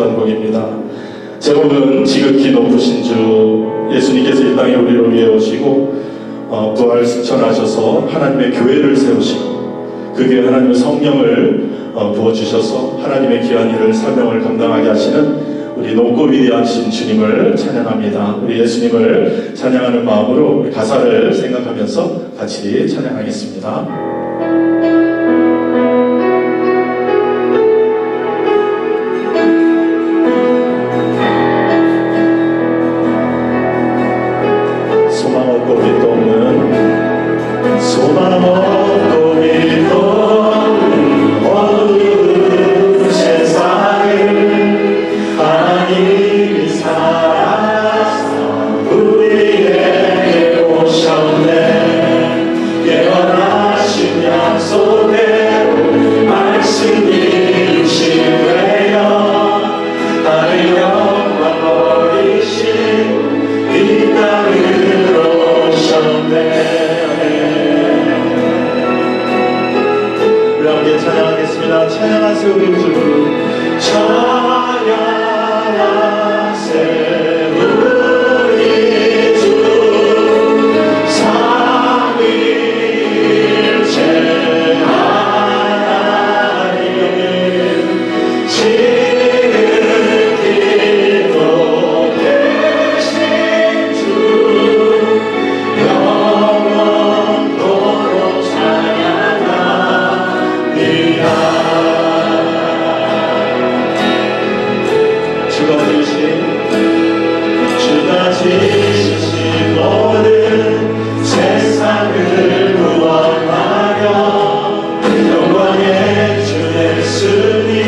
찬양했던 곡입니다. 제목은 지극히 높으신 주, 예수님께서 이 땅에 우리를 위해 오시고 부활 승천하셔서 하나님의 교회를 세우시고 그 교회 하나님의 성령을 부어주셔서 하나님의 귀한 일을 사명을 감당하게 하시는 우리 높고 위대하신 주님을 찬양합니다. 우리 예수님을 찬양하는 마음으로 우리 가사를 생각하면서 같이 찬양하겠습니다. 소망 없고 빛도 없는 소망 없고 빛도 없는 어두운 세상을 하나님이 살아서 우리에게 오셨네. 예언하신 약속대로 말씀이 이루시되어 나를 영광 버리신 이 땅으로 오셨네. 우리 함께 찬양하겠습니다. 찬양하세요 우리 주, 찬양하세요 우리 주, 삼위일체 하나님 지극히 높으신 주, 영원토록 찬양합니다. 주가 지으신 모든 세상을 구원하려 영광의 주 예수님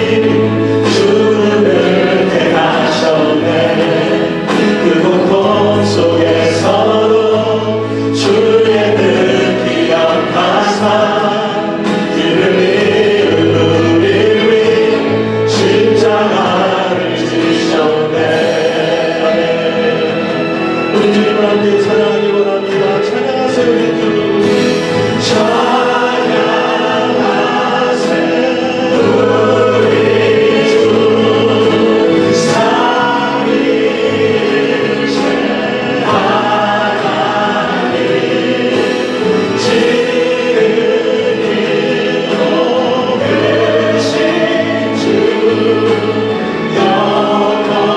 죽음을 대하셨네. 그 고통 속에서도 주의 뜻 기억하사 길을 잃은 우리를 위해 십자가를 지셨네. 우리 주님을 함께 찬양하기 원합니다. 찬양하세요 우리 주, 찬양하세요 우리 주, 삼위일체 하나님 지극히 높으신 주,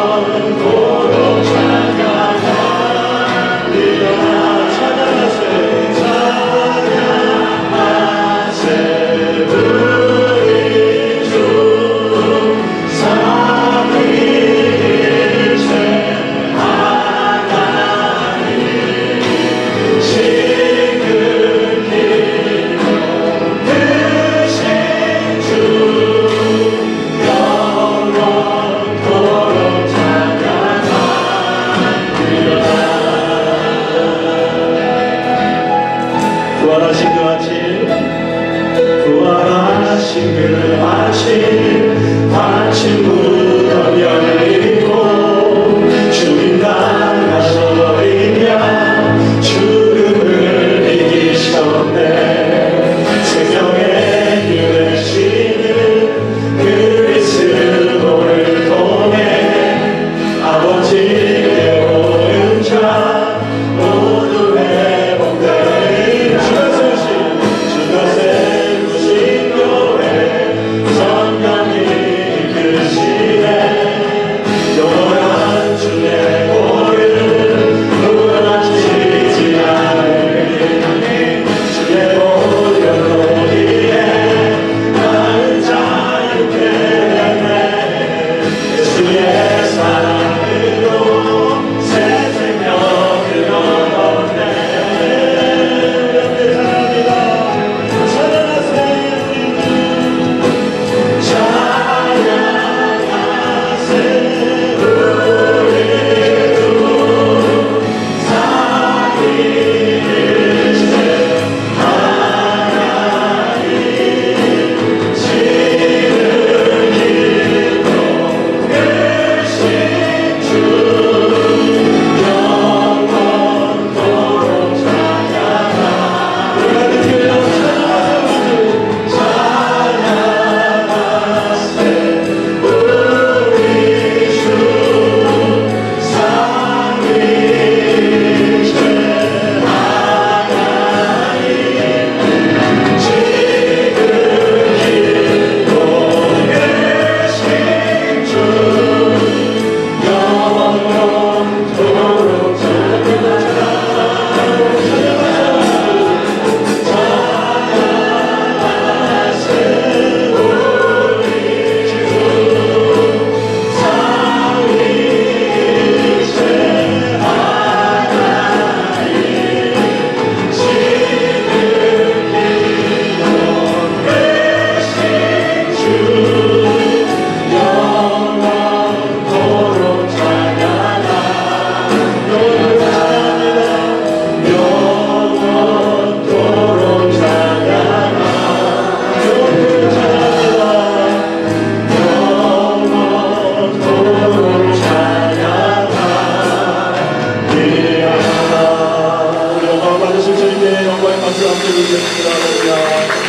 영원토록 찬양합니다. 찬양하세요 기도하옵나이다.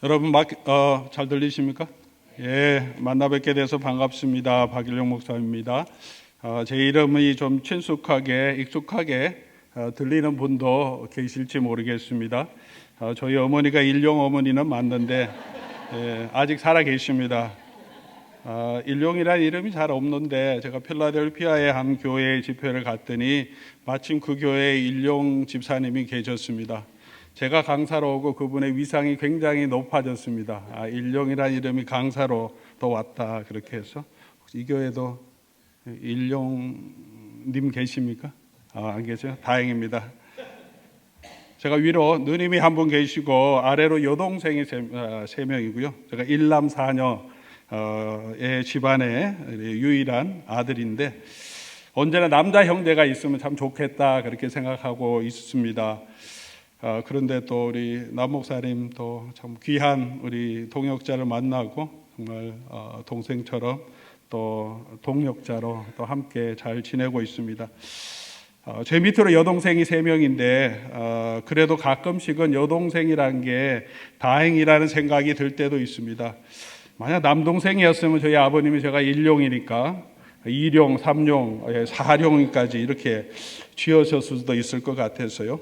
여러분 잘 들리십니까? 예, 만나 뵙게 돼서 반갑습니다. 박일용 목사입니다. 제 이름이 좀 친숙하게 익숙하게 들리는 분도 계실지 모르겠습니다. 저희 어머니가 일용 어머니는 맞는데 아직 살아 계십니다. 일용이라는 이름이 잘 없는데 제가 필라델피아의 한 교회 집회를 갔더니 마침 그 교회에 일용 집사님이 계셨습니다. 제가 강사로 오고 그분의 위상이 굉장히 높아졌습니다. 일용이라는 이름이 강사로 또 왔다 그렇게 해서 이 교회도 일용님 계십니까? 안 계세요? 다행입니다. 제가 위로 누님이 한 분 계시고 아래로 여동생이 세 명이고요. 제가 일남 사녀의 집안의 유일한 아들인데 언제나 남자 형제가 있으면 참 좋겠다 그렇게 생각하고 있습니다. 그런데 또 우리 남 목사님 또 참 귀한 우리 동역자를 만나고 정말 동생처럼 또 동역자로 또 함께 잘 지내고 있습니다. 제 밑으로 여동생이 3명인데 그래도 가끔씩은 여동생이란 게 다행이라는 생각이 들 때도 있습니다. 만약 남동생이었으면 저희 아버님이 제가 1룡이니까 2룡, 3룡, 4룡까지 이렇게 쥐어졌을 수도 있을 것 같아서요.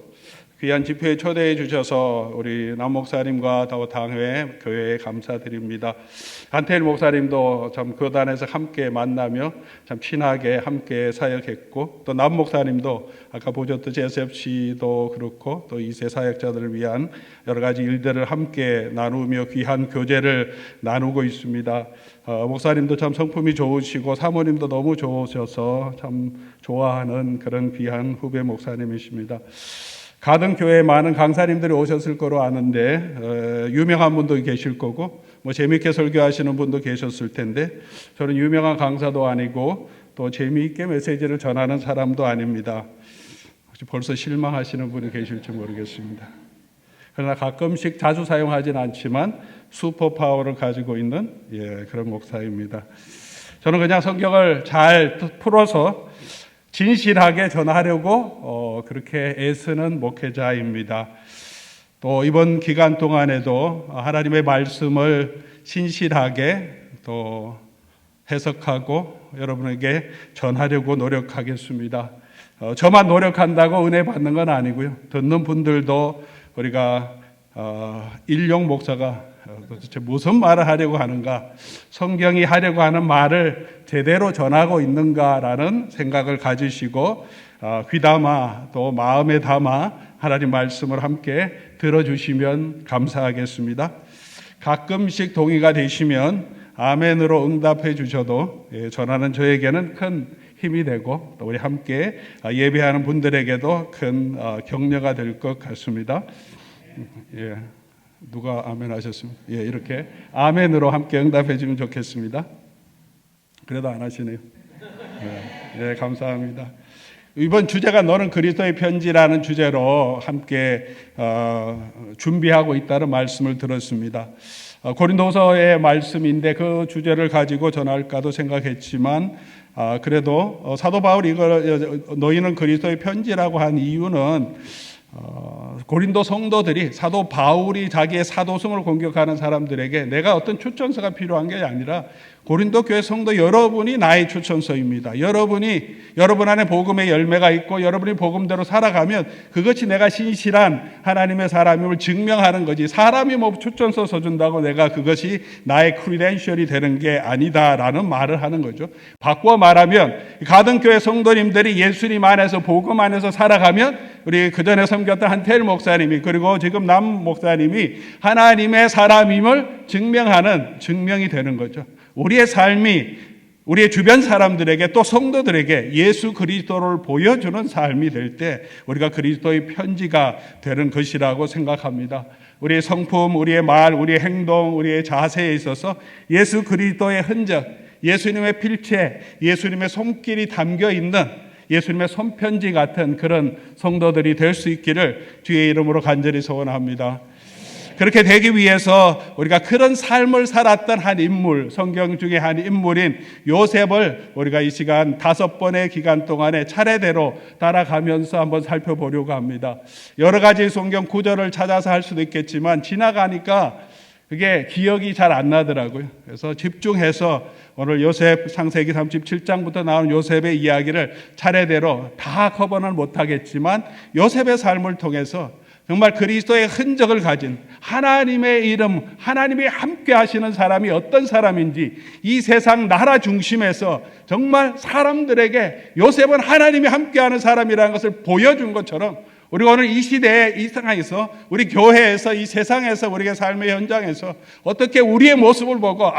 귀한 집회에 초대해 주셔서 우리 남 목사님과 또 당회 교회에 감사드립니다. 한태일 목사님도 참 교단에서 함께 만나며 참 친하게 함께 사역했고, 또 남 목사님도 아까 보셨듯이 SFC도 그렇고 또 2세 사역자들을 위한 여러 가지 일들을 함께 나누며 귀한 교제를 나누고 있습니다. 목사님도 참 성품이 좋으시고 사모님도 너무 좋으셔서 참 좋아하는 그런 귀한 후배 목사님이십니다. 가등 교회에 많은 강사님들이 오셨을 거로 아는데 유명한 분도 계실 거고 뭐 재미있게 설교하시는 분도 계셨을 텐데 저는 유명한 강사도 아니고 또 재미있게 메시지를 전하는 사람도 아닙니다. 혹시 벌써 실망하시는 분이 계실지 모르겠습니다. 그러나 가끔씩 자주 사용하진 않지만 슈퍼파워를 가지고 있는 그런 목사입니다. 저는 그냥 성경을 잘 풀어서 진실하게 전하려고 그렇게 애쓰는 목회자입니다. 또 이번 기간 동안에도 하나님의 말씀을 신실하게 또 해석하고 여러분에게 전하려고 노력하겠습니다. 저만 노력한다고 은혜 받는 건 아니고요. 듣는 분들도 우리가 일용 목사가 도대체 무슨 말을 하려고 하는가, 성경이 하려고 하는 말을 제대로 전하고 있는가라는 생각을 가지시고 귀담아 또 마음에 담아 하나님 말씀을 함께 들어주시면 감사하겠습니다. 가끔씩 동의가 되시면 아멘으로 응답해 주셔도 전하는 저에게는 큰 힘이 되고 또 우리 함께 예배하는 분들에게도 큰 격려가 될 것 같습니다. 누가 아멘 하셨습니까? 이렇게 아멘으로 함께 응답해 주면 좋겠습니다. 그래도 안 하시네요. 감사합니다. 이번 주제가 너는 그리스도의 편지라는 주제로 함께 준비하고 있다는 말씀을 들었습니다. 고린도서의 말씀인데 그 주제를 가지고 전할까도 생각했지만 그래도 사도 바울이 너희는 그리스도의 편지라고 한 이유는 고린도 성도들이 사도 바울이 자기의 사도성을 공격하는 사람들에게 내가 어떤 추천서가 필요한 게 아니라 고린도 교회 성도 여러분이 나의 추천서입니다. 여러분 안에 복음의 열매가 있고 여러분이 복음대로 살아가면 그것이 내가 신실한 하나님의 사람임을 증명하는 거지, 사람이 뭐 추천서 써준다고 내가 그것이 나의 크리덴셜이 되는 게 아니다라는 말을 하는 거죠. 바꿔 말하면 가등교회 성도님들이 예수님 안에서 복음 안에서 살아가면 우리 그전에 섬겼던 한태일 목사님이 그리고 지금 남 목사님이 하나님의 사람임을 증명하는 증명이 되는 거죠. 우리의 삶이 우리의 주변 사람들에게 또 성도들에게 예수 그리스도를 보여주는 삶이 될 때 우리가 그리스도의 편지가 되는 것이라고 생각합니다. 우리의 성품, 우리의 말, 우리의 행동, 우리의 자세에 있어서 예수 그리스도의 흔적, 예수님의 필체, 예수님의 손길이 담겨 있는 예수님의 손편지 같은 그런 성도들이 될 수 있기를 주의 이름으로 간절히 소원합니다. 그렇게 되기 위해서 우리가 그런 삶을 살았던 한 인물, 성경 중에 한 인물인 요셉을 우리가 이 시간 5번의 기간 동안에 차례대로 따라가면서 한번 살펴보려고 합니다. 여러 가지 성경 구절을 찾아서 할 수도 있겠지만 지나가니까 그게 기억이 잘 안 나더라고요. 그래서 집중해서 오늘 요셉 창세기 37장부터 나온 요셉의 이야기를 차례대로 다 커버는 못하겠지만 요셉의 삶을 통해서 정말 그리스도의 흔적을 가진 하나님의 이름, 하나님이 함께 하시는 사람이 어떤 사람인지 이 세상 나라 중심에서 정말 사람들에게 요셉은 하나님이 함께하는 사람이라는 것을 보여준 것처럼 우리가 오늘 이 시대에 이 상황에서 우리 교회에서 이 세상에서 우리의 삶의 현장에서 어떻게 우리의 모습을 보고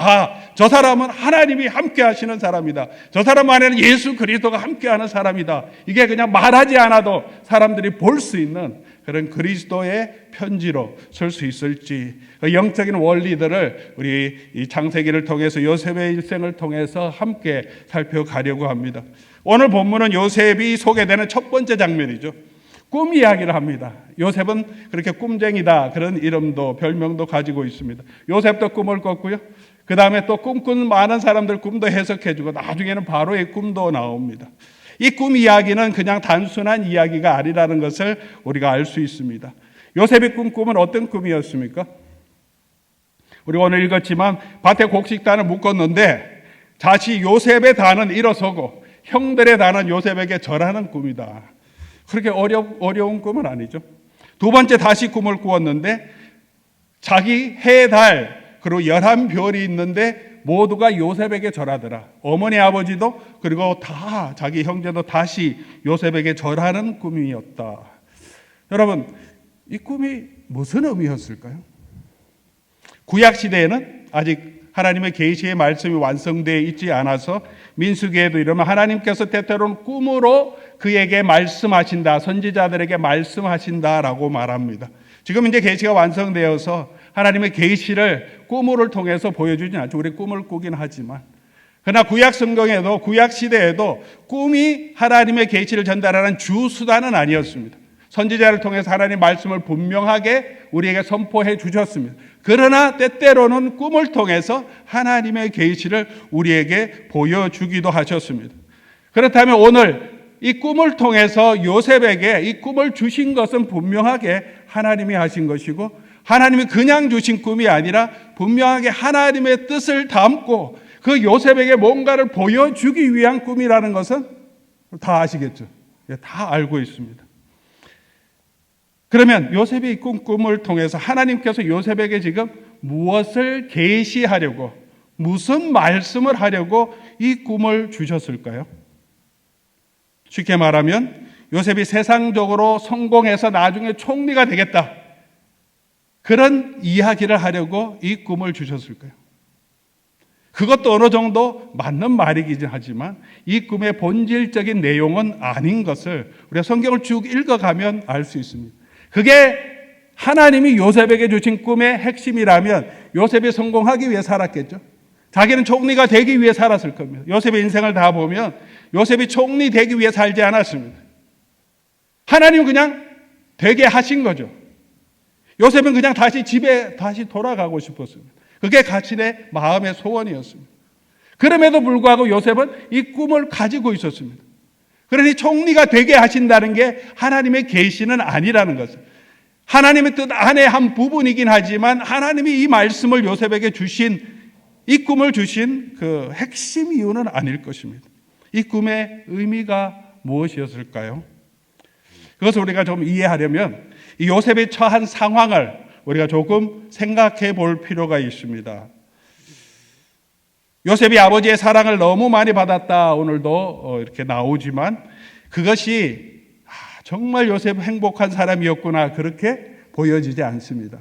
저 사람은 하나님이 함께 하시는 사람이다. 저 사람 안에는 예수 그리스도가 함께하는 사람이다. 이게 그냥 말하지 않아도 사람들이 볼 수 있는 그런 그리스도의 편지로 설 수 있을지 그 영적인 원리들을 우리 이 창세기를 통해서 요셉의 일생을 통해서 함께 살펴가려고 합니다. 오늘 본문은 요셉이 소개되는 첫 번째 장면이죠. 꿈 이야기를 합니다. 요셉은 그렇게 꿈쟁이다 그런 이름도 별명도 가지고 있습니다. 요셉도 꿈을 꿨고요. 그 다음에 또 꿈꾼 많은 사람들 꿈도 해석해주고 나중에는 바로의 꿈도 나옵니다. 이 꿈 이야기는 그냥 단순한 이야기가 아니라는 것을 우리가 알 수 있습니다. 요셉이 꿈은 어떤 꿈이었습니까? 우리가 오늘 읽었지만 밭에 곡식단을 묶었는데 다시 요셉의 단은 일어서고 형들의 단은 요셉에게 절하는 꿈이다. 그렇게 어려운 꿈은 아니죠. 두 번째 다시 꿈을 꾸었는데 자기 해, 달, 그리고 11별이 있는데 모두가 요셉에게 절하더라. 어머니, 아버지도 그리고 다 자기 형제도 다시 요셉에게 절하는 꿈이었다. 여러분, 이 꿈이 무슨 의미였을까요? 구약 시대에는 아직 하나님의 계시의 말씀이 완성되어 있지 않아서 민수기에도 이러면 하나님께서 때때로는 꿈으로 그에게 말씀하신다, 선지자들에게 말씀하신다라고 말합니다. 지금 이제 계시가 완성되어서 하나님의 계시를 꿈을 통해서 보여주진 않죠. 우리 꿈을 꾸긴 하지만, 그러나 구약 성경에도 구약 시대에도 꿈이 하나님의 계시를 전달하는 주 수단은 아니었습니다. 선지자를 통해서 하나님의 말씀을 분명하게 우리에게 선포해 주셨습니다. 그러나 때때로는 꿈을 통해서 하나님의 계시를 우리에게 보여주기도 하셨습니다. 그렇다면 오늘 이 꿈을 통해서 요셉에게 이 꿈을 주신 것은 분명하게 하나님이 하신 것이고, 하나님이 그냥 주신 꿈이 아니라 분명하게 하나님의 뜻을 담고 그 요셉에게 뭔가를 보여주기 위한 꿈이라는 것은 다 아시겠죠? 다 알고 있습니다. 그러면 요셉이 이 꿈을 통해서 하나님께서 요셉에게 지금 무엇을 계시하려고, 무슨 말씀을 하려고 이 꿈을 주셨을까요? 쉽게 말하면 요셉이 세상적으로 성공해서 나중에 총리가 되겠다, 그런 이야기를 하려고 이 꿈을 주셨을까요? 그것도 어느 정도 맞는 말이긴 하지만 이 꿈의 본질적인 내용은 아닌 것을 우리가 성경을 쭉 읽어가면 알 수 있습니다. 그게 하나님이 요셉에게 주신 꿈의 핵심이라면 요셉이 성공하기 위해 살았겠죠. 자기는 총리가 되기 위해 살았을 겁니다. 요셉의 인생을 다 보면 요셉이 총리 되기 위해 살지 않았습니다. 하나님은 그냥 되게 하신 거죠. 요셉은 그냥 다시 집에 다시 돌아가고 싶었습니다. 그게 자신의 마음의 소원이었습니다. 그럼에도 불구하고 요셉은 이 꿈을 가지고 있었습니다. 그러니 총리가 되게 하신다는 게 하나님의 계시는 아니라는 것을, 하나님의 뜻 안에 한 부분이긴 하지만 하나님이 이 말씀을 요셉에게 주신, 이 꿈을 주신 그 핵심 이유는 아닐 것입니다. 이 꿈의 의미가 무엇이었을까요? 그것을 우리가 좀 이해하려면 이 요셉이 처한 상황을 우리가 조금 생각해 볼 필요가 있습니다. 요셉이 아버지의 사랑을 너무 많이 받았다, 오늘도 이렇게 나오지만 그것이 정말 요셉 행복한 사람이었구나, 그렇게 보여지지 않습니다.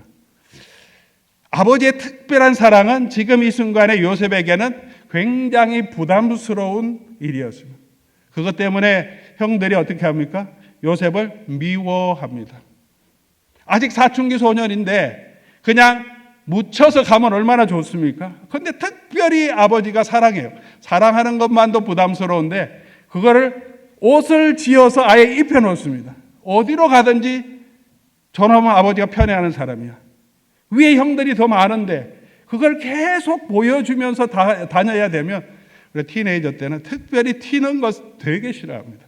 아버지의 특별한 사랑은 지금 이 순간에 요셉에게는 굉장히 부담스러운 일이었습니다. 그것 때문에 형들이 어떻게 합니까? 요셉을 미워합니다. 아직 사춘기 소년인데 그냥 묻혀서 가면 얼마나 좋습니까? 그런데 특별히 아버지가 사랑해요. 사랑하는 것만도 부담스러운데 그거를 옷을 지어서 아예 입혀놓습니다. 어디로 가든지 저놈은 아버지가 편애하는 사람이야. 위에 형들이 더 많은데 그걸 계속 보여주면서 다녀야 되면, 우리 티네이저 때는 특별히 튀는 것 되게 싫어합니다.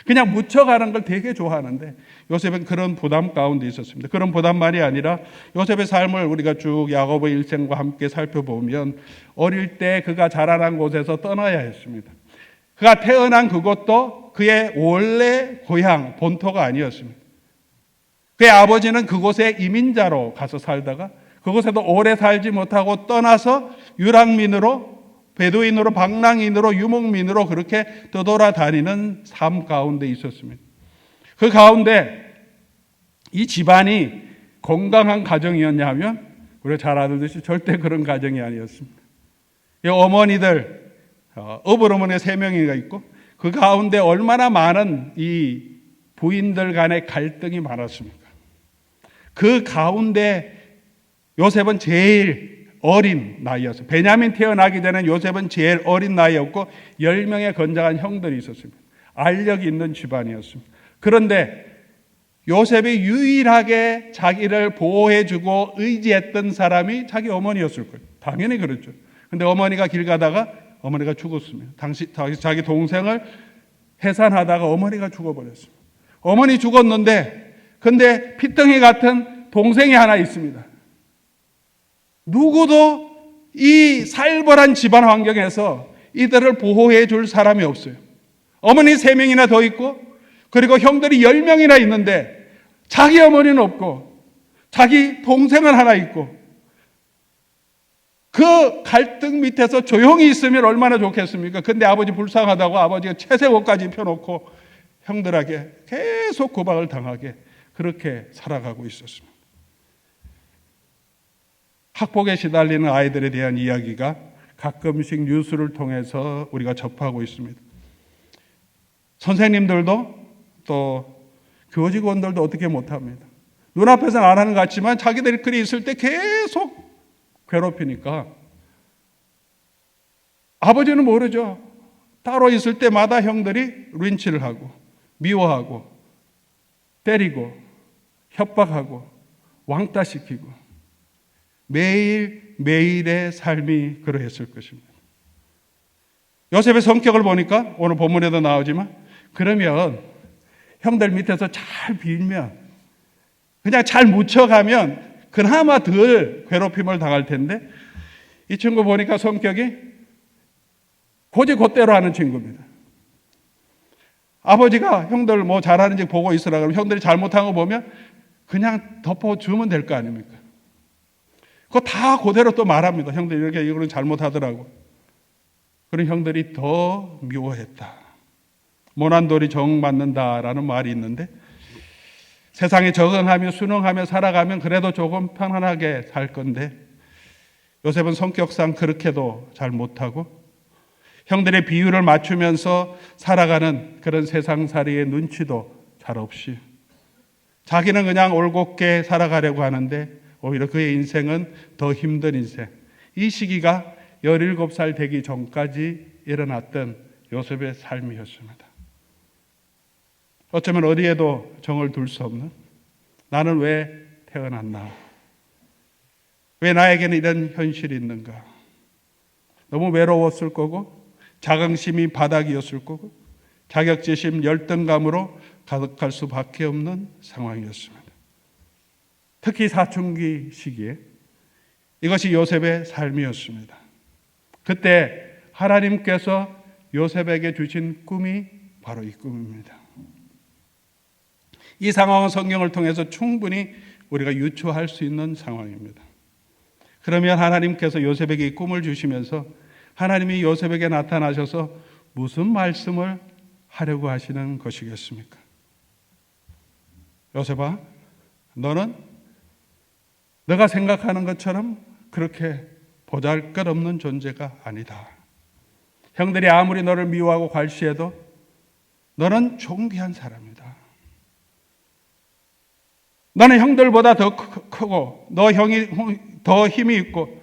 그냥 묻혀가는 걸 되게 좋아하는데 요셉은 그런 부담 가운데 있었습니다. 그런 부담만이 아니라 요셉의 삶을 우리가 쭉 야곱의 일생과 함께 살펴보면 어릴 때 그가 자라난 곳에서 떠나야 했습니다. 그가 태어난 그곳도 그의 원래 고향, 본토가 아니었습니다. 그의 아버지는 그곳에 이민자로 가서 살다가 그곳에도 오래 살지 못하고 떠나서 유랑민으로, 베두인으로, 방랑인으로, 유목민으로 그렇게 떠돌아다니는 삶 가운데 있었습니다. 그 가운데 이 집안이 건강한 가정이었냐 하면 우리가 잘 알듯이 절대 그런 가정이 아니었습니다. 이 어머니들, 어버어머니 3명이가 있고 그 가운데 얼마나 많은 이 부인들 간의 갈등이 많았습니까? 그 가운데 요셉은 제일 어린 나이였어요. 베냐민 태어나기 전에 요셉은 제일 어린 나이였고 10명의 건장한 형들이 있었습니다. 알력이 있는 집안이었습니다. 그런데 요셉이 유일하게 자기를 보호해주고 의지했던 사람이 자기 어머니였을 거예요. 당연히 그렇죠. 그런데 어머니가 길 가다가 어머니가 죽었습니다. 자기 동생을 해산하다가 어머니가 죽어버렸습니다. 어머니 죽었는데 근데 피덩이 같은 동생이 하나 있습니다. 누구도 이 살벌한 집안 환경에서 이들을 보호해 줄 사람이 없어요. 어머니 3명이나 더 있고 그리고 형들이 10명이나 있는데 자기 어머니는 없고 자기 동생은 하나 있고 그 갈등 밑에서 조용히 있으면 얼마나 좋겠습니까? 근데 아버지 불쌍하다고 아버지가 채색옷까지 펴놓고 형들에게 계속 구박을 당하게 그렇게 살아가고 있었습니다. 학폭에 시달리는 아이들에 대한 이야기가 가끔씩 뉴스를 통해서 우리가 접하고 있습니다. 선생님들도 또 교직원들도 어떻게 못합니다. 눈앞에서는 안 하는 것 같지만 자기들끼리 있을 때 계속 괴롭히니까 아버지는 모르죠. 따로 있을 때마다 형들이 린치를 하고 미워하고 때리고 협박하고 왕따시키고 매일매일의 삶이 그러했을 것입니다. 요셉의 성격을 보니까 오늘 본문에도 나오지만 그러면 형들 밑에서 잘 빌면 그냥 잘 묻혀가면 그나마 덜 괴롭힘을 당할 텐데 이 친구 보니까 성격이 곧대로 하는 친구입니다. 아버지가 형들 뭐 잘하는지 보고 있으라 그러면 형들이 잘못한 거 보면 그냥 덮어주면 될 거 아닙니까? 그거 다 그대로 또 말합니다. 형들이 이렇게 이거는 잘못하더라고. 그런 형들이 더 미워했다. 모난 돌이 정 맞는다라는 말이 있는데 세상에 적응하며 순응하며 살아가면 그래도 조금 편안하게 살 건데 요셉은 성격상 그렇게도 잘 못하고 형들의 비율을 맞추면서 살아가는 그런 세상살이의 눈치도 잘 없이 자기는 그냥 올곧게 살아가려고 하는데 오히려 그의 인생은 더 힘든 인생. 이 시기가 17살 되기 전까지 일어났던 요셉의 삶이었습니다. 어쩌면 어디에도 정을 둘 수 없는 나는 왜 태어났나? 왜 나에게는 이런 현실이 있는가? 너무 외로웠을 거고 자긍심이 바닥이었을 거고 자격지심 열등감으로 가득할 수밖에 없는 상황이었습니다. 특히 사춘기 시기에 이것이 요셉의 삶이었습니다. 그때 하나님께서 요셉에게 주신 꿈이 바로 이 꿈입니다. 이 상황은 성경을 통해서 충분히 우리가 유추할 수 있는 상황입니다. 그러면 하나님께서 요셉에게 이 꿈을 주시면서 하나님이 요셉에게 나타나셔서 무슨 말씀을 하려고 하시는 것이겠습니까? 요셉아, 너는 너가 생각하는 것처럼 그렇게 보잘것없는 존재가 아니다. 형들이 아무리 너를 미워하고 괄시해도 너는 존귀한 사람이다. 너는 형들보다 더 크고 너 형이 더 힘이 있고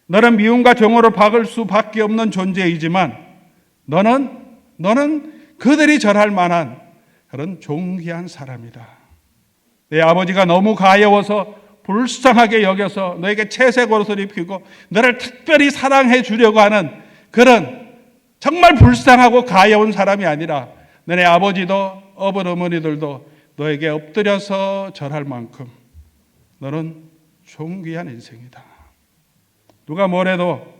너는 미움과 정오를 박을 수밖에 없는 존재이지만 너는 그들이 절할 만한 그런 존귀한 사람이다. 내 아버지가 너무 가여워서 불쌍하게 여겨서 너에게 채색 옷을 입히고 너를 특별히 사랑해 주려고 하는 그런 정말 불쌍하고 가여운 사람이 아니라 너네 아버지도 어머니들도 너에게 엎드려서 절할 만큼 너는 존귀한 인생이다. 누가 뭐래도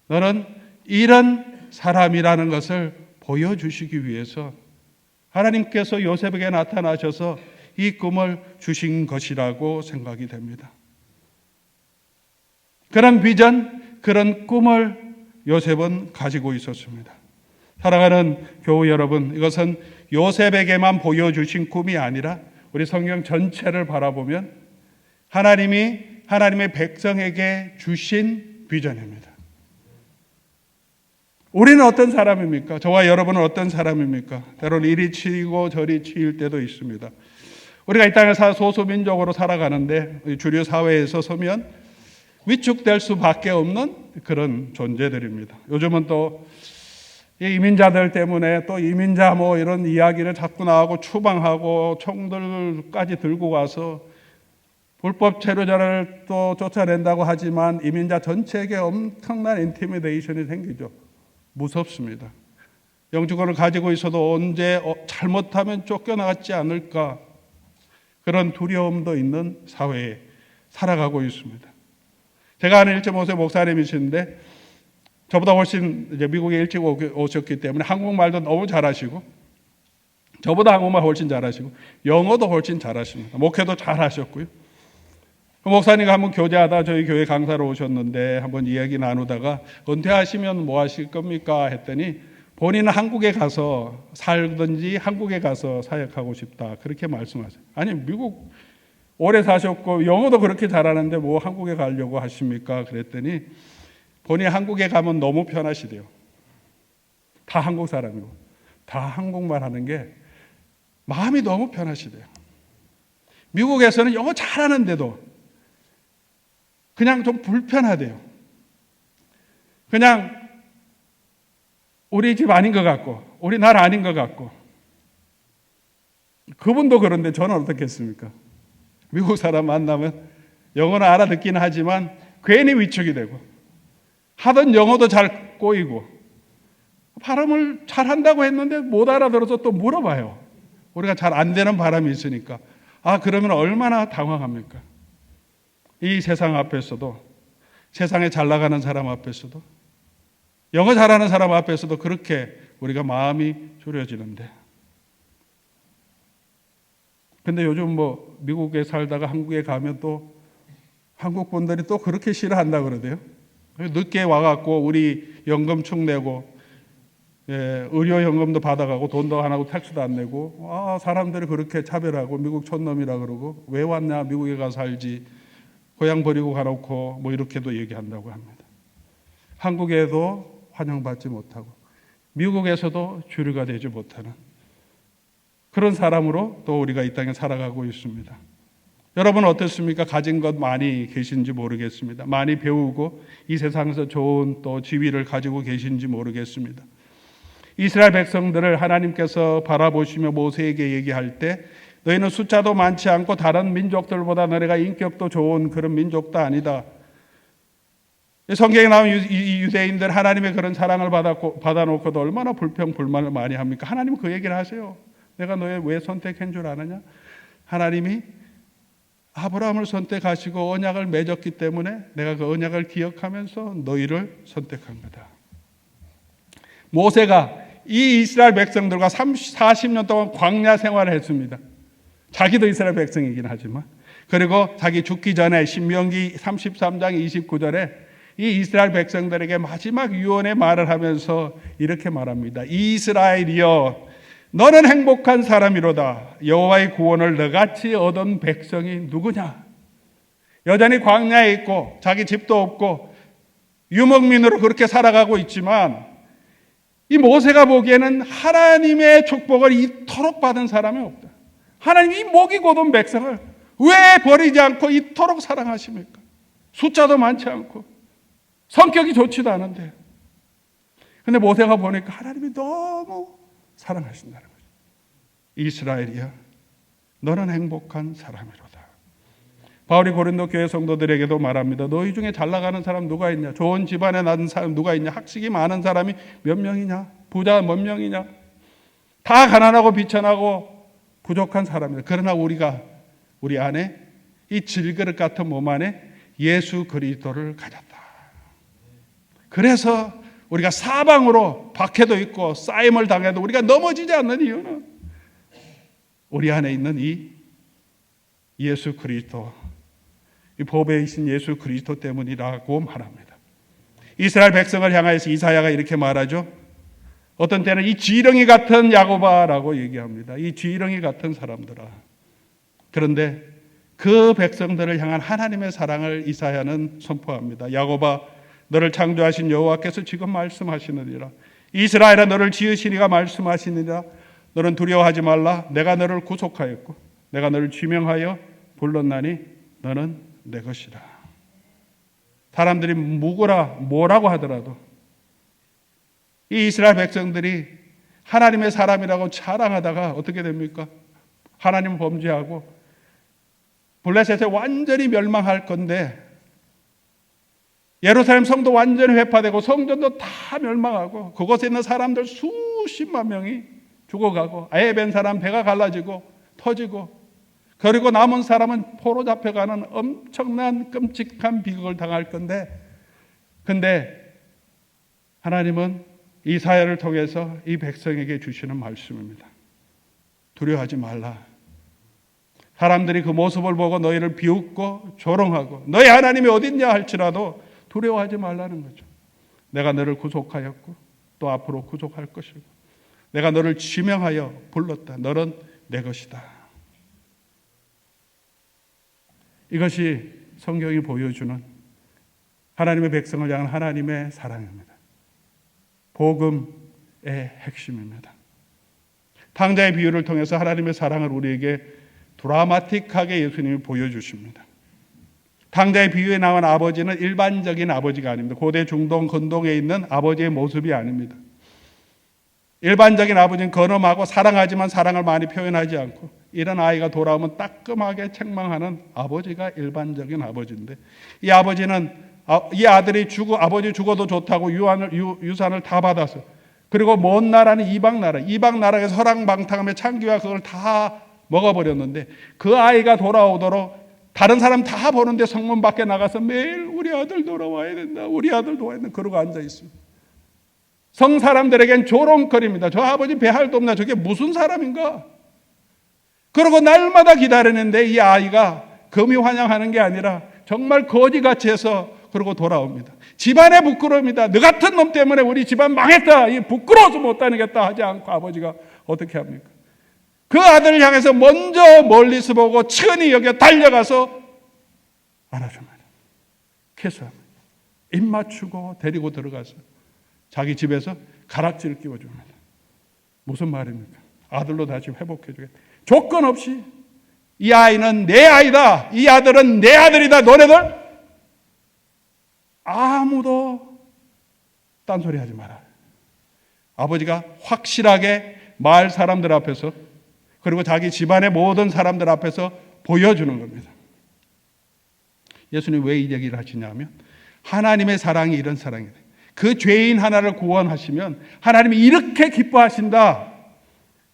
너는 이런 사람이라는 것을 보여주시기 위해서 하나님께서 요셉에게 나타나셔서 이 꿈을 주신 것이라고 생각이 됩니다. 그런 비전, 그런 꿈을 요셉은 가지고 있었습니다. 사랑하는 교우 여러분, 이것은 요셉에게만 보여주신 꿈이 아니라 우리 성경 전체를 바라보면 하나님이 하나님의 백성에게 주신 비전입니다. 우리는 어떤 사람입니까? 저와 여러분은 어떤 사람입니까? 때로는 이리 치이고 저리 치일 때도 있습니다. 우리가 이 땅에서 소수민족으로 살아가는데 주류 사회에서 서면 위축될 수밖에 없는 그런 존재들입니다. 요즘은 또 이민자들 때문에 또 이민자 뭐 이런 이야기를 자꾸 나오고 추방하고 총들까지 들고 가서 불법 체류자를 또 쫓아낸다고 하지만 이민자 전체에게 엄청난 인티미데이션이 생기죠. 무섭습니다. 영주권을 가지고 있어도 언제 잘못하면 쫓겨나지 않을까, 그런 두려움도 있는 사회에 살아가고 있습니다. 제가 아는 1.5세 목사님이신데 저보다 훨씬 이제 미국에 일찍 오셨기 때문에 한국말도 너무 잘하시고, 저보다 한국말 훨씬 잘하시고, 영어도 훨씬 잘하십니다. 목회도 잘하셨고요. 그 목사님과 한번 교제하다 저희 교회 강사로 오셨는데 한번 이야기 나누다가 은퇴하시면 뭐 하실 겁니까? 했더니 본인은 한국에 가서 살든지 한국에 가서 사역하고 싶다, 그렇게 말씀하세요. 아니, 미국 오래 사셨고 영어도 그렇게 잘하는데 뭐 한국에 가려고 하십니까? 그랬더니 본인이 한국에 가면 너무 편하시대요. 다 한국 사람이고 다 한국말 하는 게 마음이 너무 편하시대요. 미국에서는 영어 잘하는데도 그냥 좀 불편하대요. 그냥 우리 집 아닌 것 같고 우리 나라 아닌 것 같고. 그분도 그런데 저는 어떻겠습니까? 미국 사람 만나면 영어는 알아듣기는 하지만 괜히 위축이 되고, 하던 영어도 잘 꼬이고, 발음을 잘한다고 했는데 못 알아들어서 또 물어봐요. 우리가 잘 안 되는 바람이 있으니까. 그러면 얼마나 당황합니까? 이 세상 앞에서도, 세상에 잘 나가는 사람 앞에서도, 영어 잘하는 사람 앞에서도 그렇게 우리가 마음이 졸여지는데, 근데 요즘 뭐 미국에 살다가 한국에 가면 또 한국 분들이 또 그렇게 싫어한다 그러대요. 늦게 와갖고 우리 연금축 내고, 의료연금도 받아가고 돈도 안 하고 택스도 안 내고, 사람들이 그렇게 차별하고 미국 촌놈이라 그러고, 왜 왔냐, 미국에 가서 살지, 고향 버리고 가놓고 뭐 이렇게도 얘기한다고 합니다. 한국에도 환영받지 못하고 미국에서도 주류가 되지 못하는 그런 사람으로 또 우리가 이 땅에 살아가고 있습니다. 여러분 어떻습니까? 가진 것 많이 계신지 모르겠습니다. 많이 배우고 이 세상에서 좋은 또 지위를 가지고 계신지 모르겠습니다. 이스라엘 백성들을 하나님께서 바라보시며 모세에게 얘기할 때, 너희는 숫자도 많지 않고 다른 민족들보다 너희가 인격도 좋은 그런 민족도 아니다. 성경에 나온 이 유대인들 하나님의 그런 사랑을 받아놓고도 얼마나 불평불만을 많이 합니까? 하나님은 그 얘기를 하세요. 내가 너희 왜 선택한 줄 아느냐? 하나님이 아브라함을 선택하시고 언약을 맺었기 때문에 내가 그 언약을 기억하면서 너희를 선택한 거다. 모세가 이 이스라엘 백성들과 40년 동안 광야 생활을 했습니다. 자기도 이스라엘 백성이긴 하지만. 그리고 자기 죽기 전에 신명기 33장 29절에 이 이스라엘 백성들에게 마지막 유언의 말을 하면서 이렇게 말합니다. 이스라엘이여, 너는 행복한 사람이로다. 여호와의 구원을 너같이 얻은 백성이 누구냐? 여전히 광야에 있고 자기 집도 없고 유목민으로 그렇게 살아가고 있지만, 이 모세가 보기에는 하나님의 축복을 이토록 받은 사람이 없다. 하나님이 이 목이 곧은 백성을 왜 버리지 않고 이토록 사랑하십니까? 숫자도 많지 않고 성격이 좋지도 않은데. 근데 모세가 보니까 하나님이 너무 사랑하신다는 거죠. 이스라엘이야, 너는 행복한 사람이로다. 바울이 고린도 교회 성도들에게도 말합니다. 너희 중에 잘 나가는 사람 누가 있냐? 좋은 집안에 난 사람 누가 있냐? 학식이 많은 사람이 몇 명이냐? 부자 몇 명이냐? 다 가난하고 비천하고 부족한 사람이다. 그러나 우리 안에 이 질그릇 같은 몸 안에 예수 그리스도를 가졌다. 그래서 우리가 사방으로 박해도 있고 싸임을 당해도 우리가 넘어지지 않는 이유는 우리 안에 있는 이 예수 그리스도, 이 보배이신 예수 그리스도 때문이라고 말합니다. 이스라엘 백성을 향하여서 이사야가 이렇게 말하죠. 어떤 때는 이 쥐렁이 같은 야고바라고 얘기합니다. 이 쥐렁이 같은 사람들아. 그런데 그 백성들을 향한 하나님의 사랑을 이사야는 선포합니다. 야고바, 너를 창조하신 여호와께서 지금 말씀하시느니라. 이스라엘아, 너를 지으시니가 말씀하시느니라. 너는 두려워하지 말라. 내가 너를 구속하였고 내가 너를 지명하여 불렀나니 너는 내 것이라. 사람들이 뭐라고 하더라도 이 이스라엘 백성들이 하나님의 사람이라고 자랑하다가 어떻게 됩니까? 하나님 범죄하고 블레셋에 완전히 멸망할 건데 예루살렘 성도 완전히 회파되고 성전도 다 멸망하고 그곳에 있는 사람들 수십만 명이 죽어가고 아예 뵌 사람 배가 갈라지고 터지고, 그리고 남은 사람은 포로 잡혀가는 엄청난 끔찍한 비극을 당할 건데, 근데 하나님은 이 사회를 통해서 이 백성에게 주시는 말씀입니다. 두려워하지 말라. 사람들이 그 모습을 보고 너희를 비웃고 조롱하고 너희 하나님이 어딨냐 할지라도 두려워하지 말라는 거죠. 내가 너를 구속하였고 또 앞으로 구속할 것이고 내가 너를 지명하여 불렀다. 너는 내 것이다. 이것이 성경이 보여주는 하나님의 백성을 향한 하나님의 사랑입니다. 복음의 핵심입니다. 탕자의 비유를 통해서 하나님의 사랑을 우리에게 드라마틱하게 예수님이 보여주십니다. 탕자의 비유에 나온 아버지는 일반적인 아버지가 아닙니다. 고대 중동 근동에 있는 아버지의 모습이 아닙니다. 일반적인 아버지는 건엄하고 사랑하지만 사랑을 많이 표현하지 않고 이런 아이가 돌아오면 따끔하게 책망하는 아버지가 일반적인 아버지인데, 이 아버지는 이 아들이 아버지 죽어도 좋다고 유산을 다 받아서, 그리고 먼 나라는 이방 나라에서 허랑방탕하며 창기와 그걸 다 먹어버렸는데, 그 아이가 돌아오도록 다른 사람 다 보는데 성문 밖에 나가서 매일 우리 아들 돌아와야 된다, 우리 아들 돌아와야 된다 그러고 앉아 있습니다. 성 사람들에겐 조롱거리입니다. 저 아버지 배할도 없나, 저게 무슨 사람인가. 그러고 날마다 기다리는데 이 아이가 금이 환영하는 게 아니라 정말 거지같이 해서 그러고 돌아옵니다. 집안의 부끄러움이다. 너 같은 놈 때문에 우리 집안 망했다. 이 부끄러워서 못 다니겠다 하지 않고 아버지가 어떻게 합니까? 그 아들을 향해서 먼저 멀리서 보고 친히 여겨 달려가서 안아줍니다. 키스합니다. 입 맞추고 데리고 들어가서 자기 집에서 가락지를 끼워줍니다. 무슨 말입니까? 아들로 다시 회복해주겠다. 조건 없이 이 아이는 내 아이다. 이 아들은 내 아들이다. 너네들 아무도 딴소리 하지 마라. 아버지가 확실하게 마을 사람들 앞에서 그리고 자기 집안의 모든 사람들 앞에서 보여주는 겁니다. 예수님 왜 이 얘기를 하시냐면 하나님의 사랑이 이런 사랑이다. 그 죄인 하나를 구원하시면 하나님이 이렇게 기뻐하신다.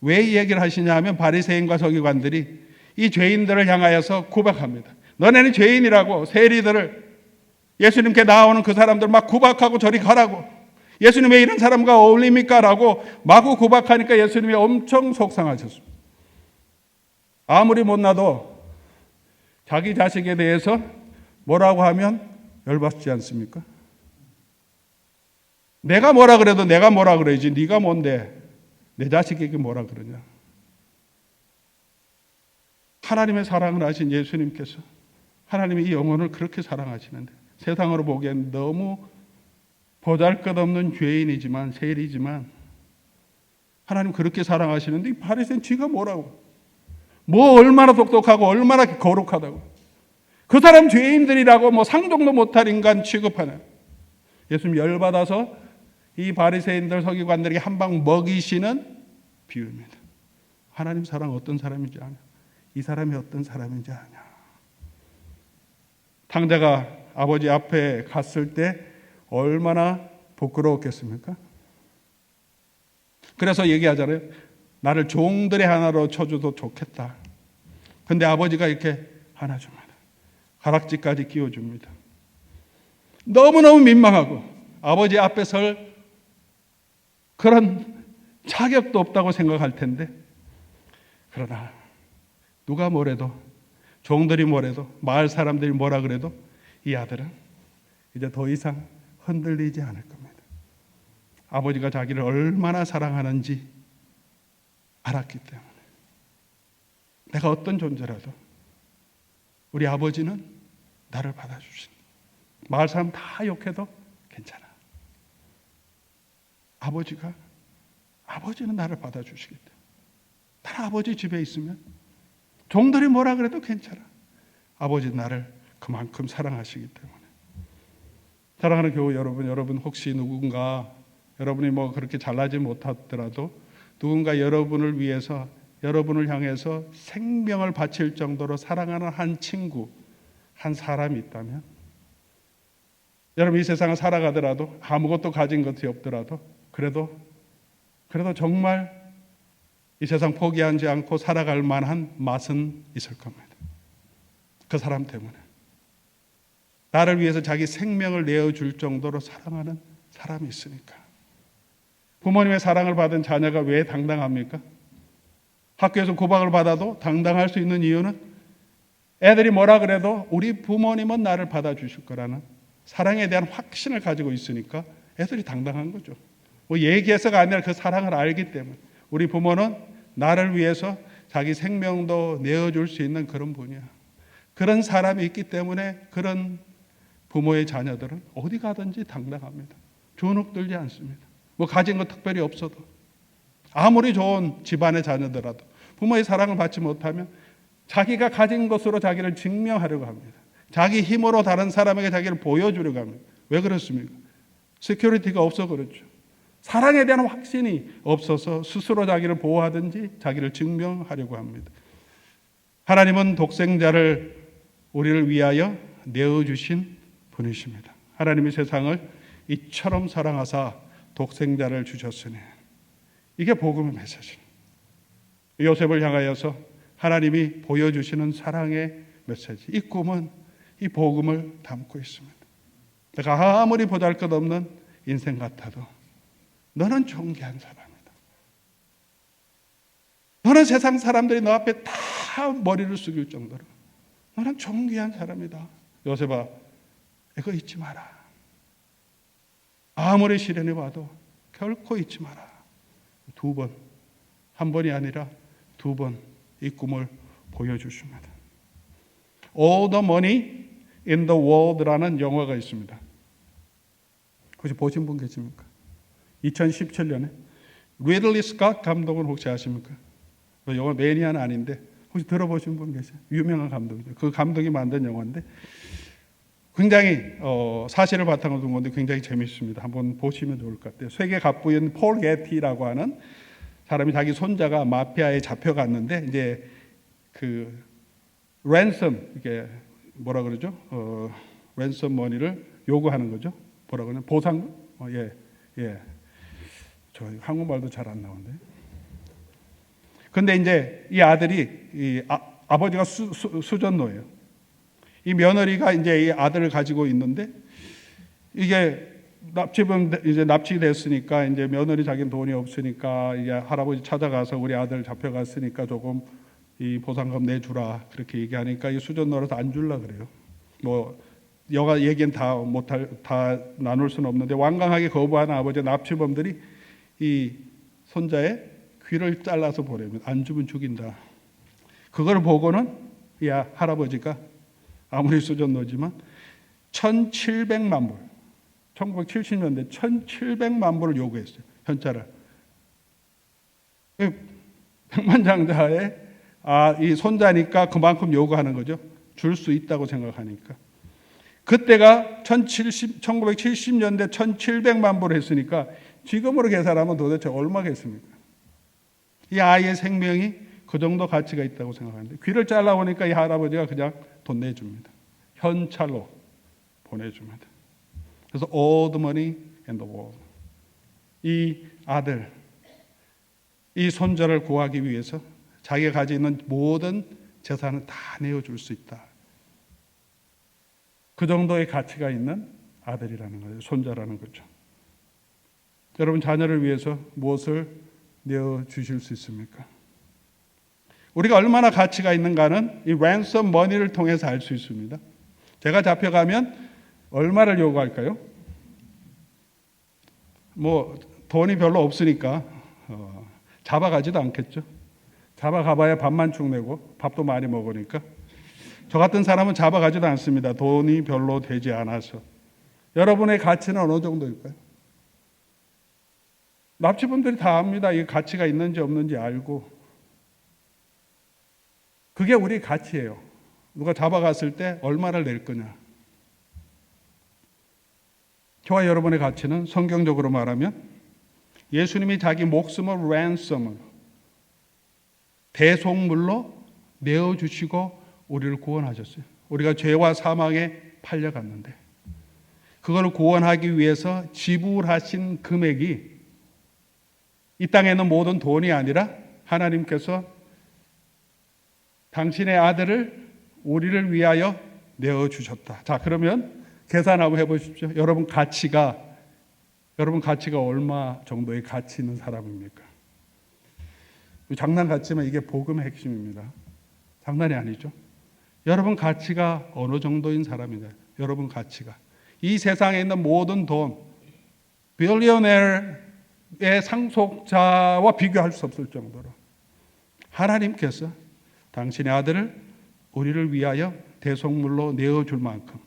왜 이 얘기를 하시냐 하면 바리새인과 서기관들이 이 죄인들을 향하여서 고백합니다. 너네는 죄인이라고. 세리들을, 예수님께 나오는 그 사람들 막 구박하고 저리 가라고. 예수님 왜 이런 사람과 어울립니까? 라고 마구 구박하니까 예수님이 엄청 속상하셨습니다. 아무리 못나도 자기 자식에 대해서 뭐라고 하면 열받지 않습니까? 내가 뭐라 그래도 내가 뭐라 그래야지 네가 뭔데 내 자식에게 뭐라 그러냐. 하나님의 사랑을 하신 예수님께서 하나님이 이 영혼을 그렇게 사랑하시는데, 세상으로 보기엔 너무 보잘것없는 죄인이지만 세리지만 하나님 그렇게 사랑하시는데 이 바리새인 쥐가 뭐라고, 뭐 얼마나 똑똑하고 얼마나 거룩하다고, 그 사람 죄인들이라고 뭐 상종도 못할 인간 취급하는. 예수님 열받아서 이 바리새인들 서기관들에게 한 방 먹이시는 비유입니다. 하나님 사랑 어떤 사람인지 아냐? 이 사람이 어떤 사람인지 아냐? 탕자가 아버지 앞에 갔을 때 얼마나 부끄러웠겠습니까? 그래서 얘기하잖아요. 나를 종들의 하나로 쳐줘도 좋겠다. 근데 아버지가 이렇게 안아줍니다. 가락지까지 끼워줍니다. 너무너무 민망하고 아버지 앞에 설 그런 자격도 없다고 생각할 텐데, 그러나 누가 뭐래도, 종들이 뭐래도, 마을 사람들이 뭐라 그래도 이 아들은 이제 더 이상 흔들리지 않을 겁니다. 아버지가 자기를 얼마나 사랑하는지 알았기 때문에. 내가 어떤 존재라도 우리 아버지는 나를 받아주신다. 마을 사람 다 욕해도 괜찮아. 아버지는 나를 받아주시기 때문에. 나는 아버지 집에 있으면 종들이 뭐라 그래도 괜찮아. 아버지는 나를 그만큼 사랑하시기 때문에. 사랑하는 교우 여러분 혹시 누군가, 여러분이 뭐 그렇게 잘나지 못하더라도 누군가 여러분을 위해서, 여러분을 향해서 생명을 바칠 정도로 사랑하는 한 친구, 한 사람이 있다면 여러분 이 세상을 살아가더라도 아무것도 가진 것이 없더라도 그래도 정말 이 세상 포기하지 않고 살아갈 만한 맛은 있을 겁니다. 그 사람 때문에. 나를 위해서 자기 생명을 내어줄 정도로 사랑하는 사람이 있으니까. 부모님의 사랑을 받은 자녀가 왜 당당합니까? 학교에서 구박을 받아도 당당할 수 있는 이유는 애들이 뭐라 그래도 우리 부모님은 나를 받아주실 거라는 사랑에 대한 확신을 가지고 있으니까 애들이 당당한 거죠. 뭐 얘기해서가 아니라 그 사랑을 알기 때문에. 우리 부모는 나를 위해서 자기 생명도 내어줄 수 있는 그런 분이야. 그런 사람이 있기 때문에 그런 부모의 자녀들은 어디 가든지 당당합니다. 주눅 들지 않습니다. 뭐 가진 거 특별히 없어도. 아무리 좋은 집안의 자녀더라도 부모의 사랑을 받지 못하면 자기가 가진 것으로 자기를 증명하려고 합니다. 자기 힘으로 다른 사람에게 자기를 보여주려고 합니다. 왜 그렇습니까? 시큐리티가 없어 그렇죠. 사랑에 대한 확신이 없어서 스스로 자기를 보호하든지 자기를 증명하려고 합니다. 하나님은 독생자를 우리를 위하여 내어주신 분이십니다. 하나님이 세상을 이처럼 사랑하사 독생자를 주셨으니 이게 복음의 메시지. 요셉을 향하여서 하나님이 보여주시는 사랑의 메시지. 이 꿈은 이 복음을 담고 있습니다. 내가 아무리 보잘것없는 인생 같아도 너는 존귀한 사람이다. 너는 세상 사람들이 너 앞에 다 머리를 숙일 정도로 너는 존귀한 사람이다. 요셉아, 이거 잊지 마라. 아무리 시련이 와도 결코 잊지 마라. 두 번, 한 번이 아니라 두 번 이 꿈을 보여주십니다. All the money in the world라는 영화가 있습니다. 혹시 보신 분 계십니까? 2017년에 리들리 스캇 감독은 혹시 아십니까? 그 영화 매니아는 아닌데 혹시 들어보신 분 계세요? 유명한 감독이죠. 그 감독이 만든 영화인데 굉장히 사실을 바탕으로 둔 건데 굉장히 재밌습니다. 한번 보시면 좋을 것 같아요. 세계 갑부인 폴 게티라고 하는 사람이 자기 손자가 마피아에 잡혀갔는데 이제 그 랜섬 이게 뭐라 그러죠? 랜섬 머니를 요구하는 거죠. 뭐라 그러냐? 보상? 예. 저 한국말도 잘 안 나오는데. 근데 이제 이 아들이 아버지가 수전노예요. 이 며느리가 이제 이 아들을 가지고 있는데 이게 이제 납치됐으니까 이제 며느리 자기는 돈이 없으니까 이제 할아버지 찾아가서 우리 아들 잡혀갔으니까 조금 이 보상금 내주라 그렇게 얘기하니까 이 수전노라서 안 줄라 그래요. 뭐 여가 얘기는 다 나눌 수는 없는데 완강하게 거부하는 아버지 납치범들이 이 손자의 귀를 잘라서 보내면 안 주면 죽인다. 그걸 보고는 이 할아버지가 아무리 수전노지만 1,700만 불 1970년대 1,700만 불을 요구했어요. 현찰을. 백만장자의 이 손자니까 그만큼 요구하는 거죠. 줄 수 있다고 생각하니까. 그때가 1970년대 1,700만 불을 했으니까 지금으로 계산하면 도대체 얼마겠습니까? 이 아이의 생명이 그 정도 가치가 있다고 생각하는데 귀를 잘라보니까 이 할아버지가 그냥 돈 내줍니다. 현찰로 보내줍니다. 그래서 all the money in the world. 이 아들, 이 손자를 구하기 위해서 자기가 가지고 있는 모든 재산을 다 내어줄 수 있다. 그 정도의 가치가 있는 아들이라는 거예요. 손자라는 거죠. 여러분 자녀를 위해서 무엇을 내어주실 수 있습니까? 우리가 얼마나 가치가 있는가는 이 랜섬 머니를 통해서 알 수 있습니다. 제가 잡혀가면 얼마를 요구할까요? 뭐 돈이 별로 없으니까 잡아가지도 않겠죠. 잡아가봐야 밥만 축 내고 밥도 많이 먹으니까. 저 같은 사람은 잡아가지도 않습니다. 돈이 별로 되지 않아서. 여러분의 가치는 어느 정도일까요? 납치분들이 다 압니다. 이 가치가 있는지 없는지 알고. 그게 우리 가치예요. 누가 잡아갔을 때 얼마를 낼 거냐. 저와 여러분의 가치는 성경적으로 말하면 예수님이 자기 목숨을 랜섬을 대속물로 내어주시고 우리를 구원하셨어요. 우리가 죄와 사망에 팔려갔는데 그걸 구원하기 위해서 지불하신 금액이 이 땅에 있는 모든 돈이 아니라 하나님께서 당신의 아들을 우리를 위하여 내어주셨다. 자, 그러면 계산 한번 해보십시오. 여러분 가치가 얼마 정도의 가치 있는 사람입니까? 장난 같지만 이게 복음의 핵심입니다. 장난이 아니죠. 여러분 가치가 어느 정도인 사람이냐? 여러분 가치가 이 세상에 있는 모든 돈, 빌리어네어의 상속자와 비교할 수 없을 정도로 하나님께서 당신의 아들을 우리를 위하여 대속물로 내어줄 만큼,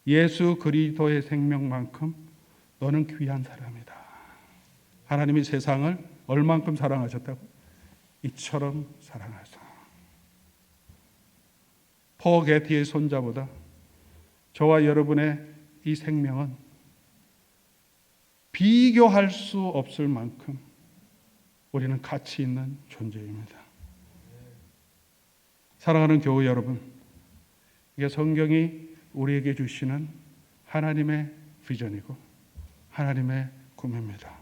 예수 그리스도의 생명만큼 너는 귀한 사람이다. 하나님이 세상을 얼만큼 사랑하셨다고? 이처럼 사랑하사. 포 게티의 손자보다 저와 여러분의 이 생명은 비교할 수 없을 만큼 우리는 가치 있는 존재입니다. 사랑하는 교우 여러분, 이게 성경이 우리에게 주시는 하나님의 비전이고 하나님의 꿈입니다.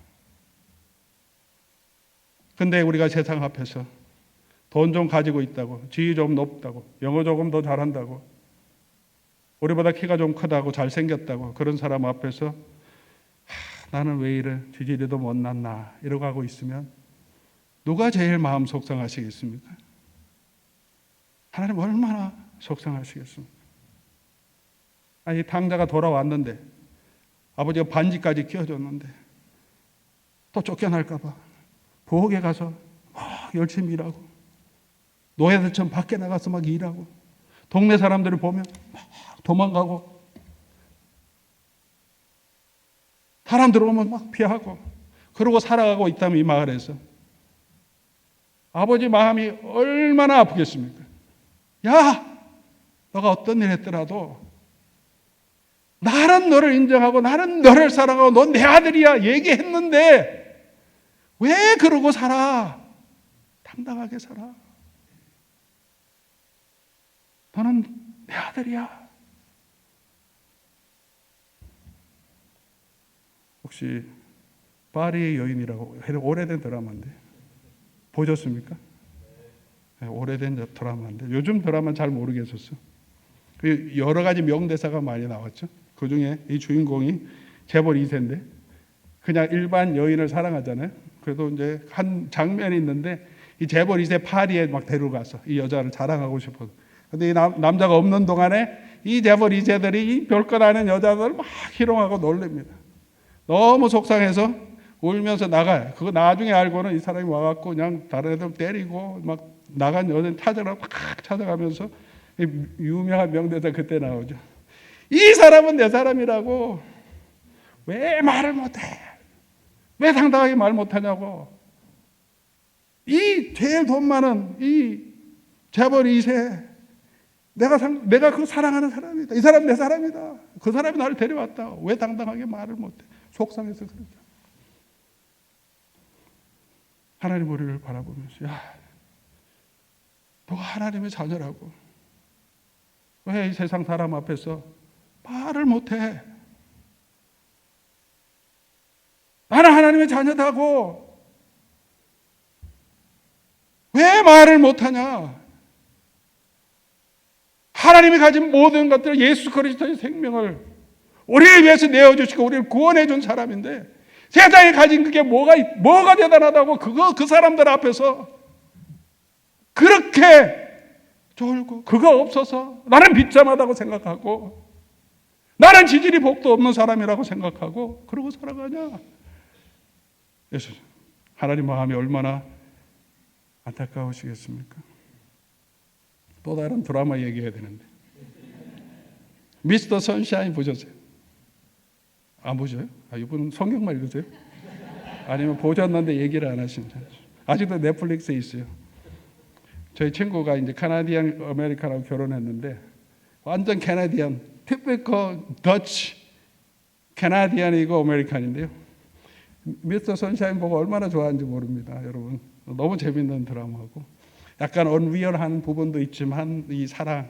근데 우리가 세상 앞에서 돈 좀 가지고 있다고, 지위 좀 높다고, 영어 조금 더 잘한다고, 우리보다 키가 좀 크다고, 잘생겼다고, 그런 사람 앞에서 나는 왜 이래, 지지리도 못났나 이러고 하고 있으면 누가 제일 마음 속상하시겠습니까? 하나님 얼마나 속상하시겠습니까? 아니, 당자가 돌아왔는데 아버지가 반지까지 끼워줬는데 또 쫓겨날까 봐 부엌에 가서 막 열심히 일하고, 노예들처럼 밖에 나가서 막 일하고, 동네 사람들을 보면 막 도망가고, 사람 들어오면 막 피하고, 그러고 살아가고 있다면 이 마을에서 아버지 마음이 얼마나 아프겠습니까? 야, 너가 어떤 일 했더라도 나는 너를 인정하고 나는 너를 사랑하고 넌 내 아들이야 얘기했는데 왜 그러고 살아? 당당하게 살아. 너는 내 아들이야. 혹시 파리의 여인이라고 오래된 드라마인데 보셨습니까? 네, 오래된 드라마인데 요즘 드라마는 잘 모르겠었어요. 여러 가지 명대사가 많이 나왔죠. 그 중에 이 주인공이 재벌 2세인데 그냥 일반 여인을 사랑하잖아요. 그래도 이제 한 장면이 있는데 이 재벌 2세 파리에 막 데려가서 이 여자를 자랑하고 싶어서. 근데 이 남자가 없는 동안에 이 재벌 2세들이 이 별것 아닌 여자들을 막 희롱하고 놀립니다. 너무 속상해서 울면서 나가요. 그거 나중에 알고는 이 사람이 와갖고 그냥 다른 애들 때리고 막 나간 여자를 찾으라고 막 찾아가면서 유명한 명대사 그때 나오죠. 이 사람은 내 사람이라고 왜 말을 못해? 왜 당당하게 말 못하냐고. 이 제일 돈 많은 이 재벌 2세 내가 그 사랑하는 사람이다. 이 사람 내 사람이다. 그 사람이 나를 데려왔다. 왜 당당하게 말을 못해? 속상해서 그러죠. 하나님 우리를 바라보면서 야, 너가 하나님의 자녀라고 왜 이 세상 사람 앞에서 말을 못해? 나는 하나님의 자녀다고 왜 말을 못하냐? 하나님이 가진 모든 것들, 예수 그리스도의 생명을 우리를 위해서 내어주시고 우리를 구원해 준 사람인데 세상에 가진 그게 뭐가 대단하다고 그 사람들 앞에서 그렇게 졸고 그거 없어서 나는 비참하다고 생각하고 나는 지질이 복도 없는 사람이라고 생각하고 그러고 살아가냐? 그래서 하나님 마음이 얼마나 안타까우시겠습니까? 또 다른 드라마 얘기해야 되는데 미스터 선샤인 보셨어요? 안 보셔요? 이분은 성경만 읽으세요? 아니면 보셨는데 얘기를 안 하신다. 아직도 넷플릭스에 있어요. 저희 친구가 이제 카나디안 아메리카라고 결혼했는데 완전 캐나디안, typical Dutch 캐나디안이고 아메리칸인데요. 미스터 선샤인 보고 얼마나 좋아하는지 모릅니다, 여러분. 너무 재밌는 드라마고 약간 언리얼한 부분도 있지만 이 사랑,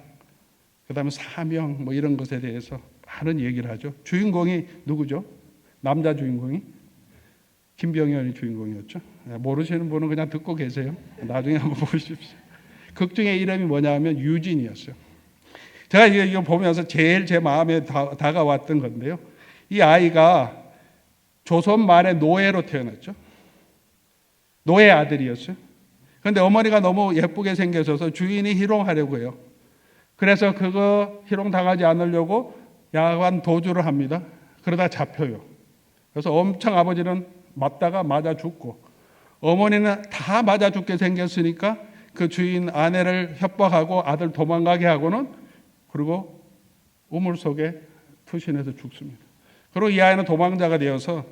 그다음에 사명 뭐 이런 것에 대해서 많은 얘기를 하죠. 주인공이 누구죠? 남자 주인공이 김병현이 주인공이었죠. 모르시는 분은 그냥 듣고 계세요. 나중에 한번 보십시오. 극중의 이름이 뭐냐 하면 유진이었어요. 제가 이거 보면서 제일 제 마음에 다가왔던 건데요. 이 아이가 조선 말에 노예로 태어났죠. 노예 아들이었어요. 그런데 어머니가 너무 예쁘게 생겨서 주인이 희롱하려고 해요. 그래서 그거 희롱 당하지 않으려고 야간 도주를 합니다. 그러다 잡혀요. 그래서 엄청 아버지는 맞다가 맞아 죽고, 어머니는 다 맞아 죽게 생겼으니까 그 주인 아내를 협박하고 아들 도망가게 하고는, 그리고 우물 속에 투신해서 죽습니다. 그리고 이 아이는 도망자가 되어서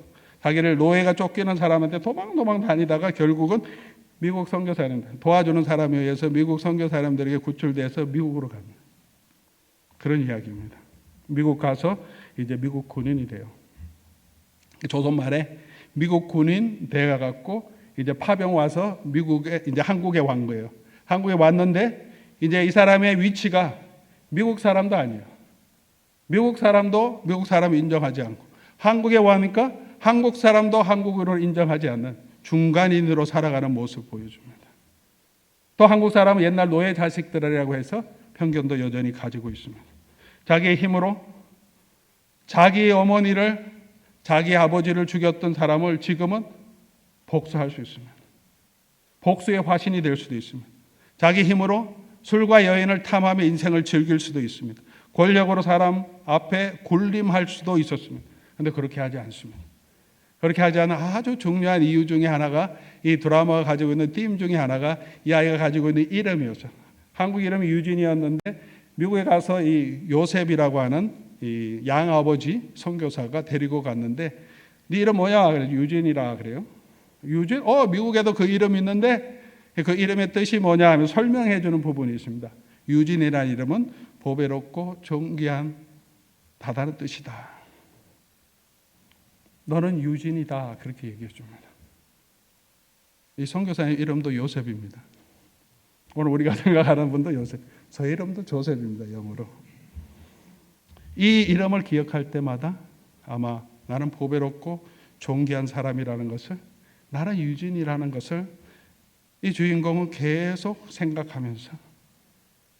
자기를 노예가 쫓기는 사람한테 도망 다니다가 결국은 미국 선교사님 도와주는 사람에 의해서 미국 선교사님들에게 구출돼서 미국으로 갑니다. 그런 이야기입니다. 미국 가서 이제 미국 군인이 돼요. 조선 말에 미국 군인 돼가 갖고 이제 파병 와서 이제 한국에 왔 거예요. 한국에 왔는데 이제 이 사람의 위치가 미국 사람도 아니에요. 미국 사람도 미국 사람 인정하지 않고, 한국에 와니까 한국 사람도 한국으로 인정하지 않는 중간인으로 살아가는 모습을 보여줍니다. 또 한국 사람은 옛날 노예 자식들이라고 해서 편견도 여전히 가지고 있습니다. 자기의 힘으로 자기 어머니를, 자기 아버지를 죽였던 사람을 지금은 복수할 수 있습니다. 복수의 화신이 될 수도 있습니다. 자기 힘으로 술과 여인을 탐하며 인생을 즐길 수도 있습니다. 권력으로 사람 앞에 군림할 수도 있었습니다. 그런데 그렇게 하지 않습니다. 그렇게 하지 않은 아주 중요한 이유 중에 하나가, 이 드라마가 가지고 있는 띠임 중에 하나가 이 아이가 가지고 있는 이름이었죠. 한국 이름이 유진이었는데 미국에 가서 이 요셉이라고 하는 이 양아버지 선교사가 데리고 갔는데, 네 이름 뭐야? 그래서 유진이라 그래요. 유진? 미국에도 그 이름 있는데 그 이름의 뜻이 뭐냐 하면 설명해 주는 부분이 있습니다. 유진이라는 이름은 보배롭고 존귀한 다다른 뜻이다. 너는 유진이다. 그렇게 얘기해 줍니다. 이 선교사의 이름도 요셉입니다. 오늘 우리가 생각하는 분도 요셉. 저 이름도 조셉입니다. 영어로. 이 이름을 기억할 때마다 아마 나는 보배롭고 존귀한 사람이라는 것을, 나는 유진이라는 것을 이 주인공은 계속 생각하면서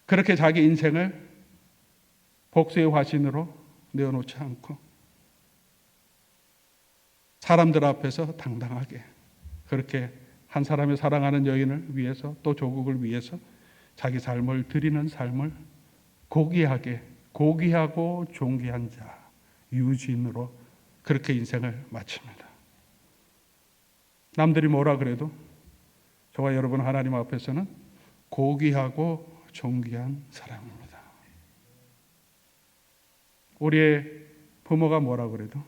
그렇게 자기 인생을 복수의 화신으로 내어놓지 않고 사람들 앞에서 당당하게 그렇게 한 사람의 사랑하는 여인을 위해서, 또 조국을 위해서 자기 삶을 드리는 삶을 고귀하고 존귀한 자 유진으로 그렇게 인생을 마칩니다. 남들이 뭐라 그래도 저와 여러분 하나님 앞에서는 고귀하고 존귀한 사람입니다. 우리의 부모가 뭐라 그래도,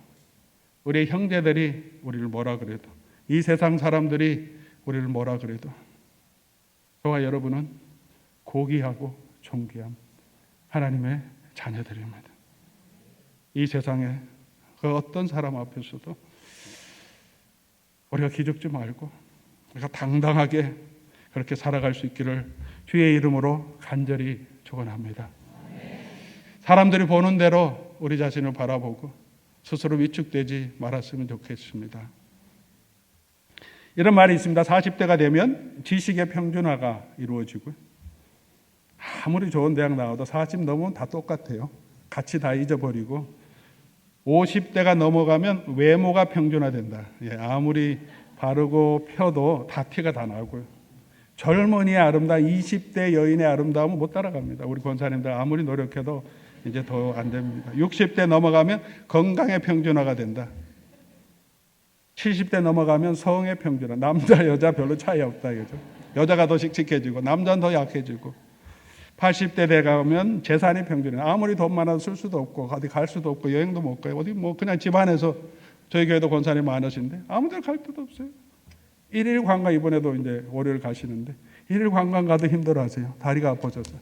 우리의 형제들이 우리를 뭐라 그래도, 이 세상 사람들이 우리를 뭐라 그래도 저와 여러분은 고귀하고 존귀한 하나님의 자녀들입니다. 이 세상에 그 어떤 사람 앞에서도 우리가 기죽지 말고 우리가 당당하게 그렇게 살아갈 수 있기를 주의 이름으로 간절히 축원합니다. 사람들이 보는 대로 우리 자신을 바라보고 스스로 위축되지 말았으면 좋겠습니다. 이런 말이 있습니다. 40대가 되면 지식의 평준화가 이루어지고요. 아무리 좋은 대학 나와도 40 넘으면 다 똑같아요. 같이 다 잊어버리고 50대가 넘어가면 외모가 평준화된다. 아무리 바르고 펴도 다 티가 다 나고요. 젊은이의 아름다움, 20대 여인의 아름다움은 못 따라갑니다. 우리 권사님들 아무리 노력해도 이제 더 안 됩니다. 60대 넘어가면 건강의 평준화가 된다. 70대 넘어가면 성의 평준화. 남자 여자 별로 차이 없다 이거죠. 여자가 더 씩씩해지고 남자는 더 약해지고, 80대 돼가면 재산이 평준화. 아무리 돈 많아도 쓸 수도 없고 어디 갈 수도 없고 여행도 못 가요. 어디 뭐 그냥 집안에서, 저희 교회도 권사님 많으신데 아무 데를 갈 데도 없어요. 1일 관광 이번에도 이제 월요일 가시는데 1일 관광 가도 힘들어하세요. 다리가 아파져서.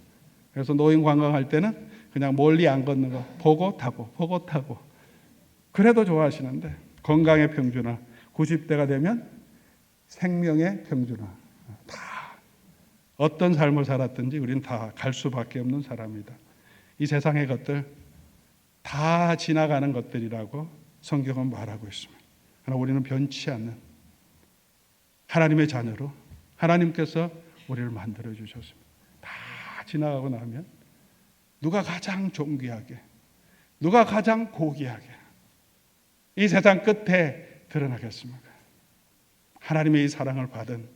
그래서 노인 관광할 때는 그냥 멀리 안 걷는 거 보고 타고 그래도 좋아하시는데, 건강의 평준화, 90대가 되면 생명의 평준화. 다 어떤 삶을 살았든지 우리는 다 갈 수밖에 없는 사람이다. 이 세상의 것들 다 지나가는 것들이라고 성경은 말하고 있습니다. 그러나 우리는 변치 않는 하나님의 자녀로 하나님께서 우리를 만들어 주셨습니다. 다 지나가고 나면 누가 가장 존귀하게, 누가 가장 고귀하게 이 세상 끝에 드러나겠습니까? 하나님의 이 사랑을 받은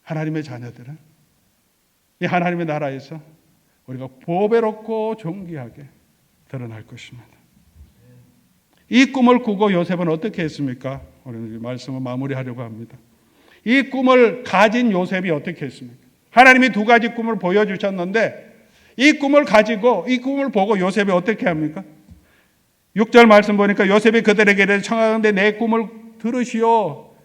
하나님의 자녀들은 이 하나님의 나라에서 우리가 보배롭고 존귀하게 드러날 것입니다. 이 꿈을 꾸고 요셉은 어떻게 했습니까? 오늘 말씀을 마무리하려고 합니다. 이 꿈을 가진 요셉이 어떻게 했습니까? 하나님이 두 가지 꿈을 보여주셨는데 이 꿈을 가지고 이 꿈을 보고 요셉이 어떻게 합니까? 6절 말씀 보니까 요셉이 그들에게 청하건대 내 꿈을 들으시오.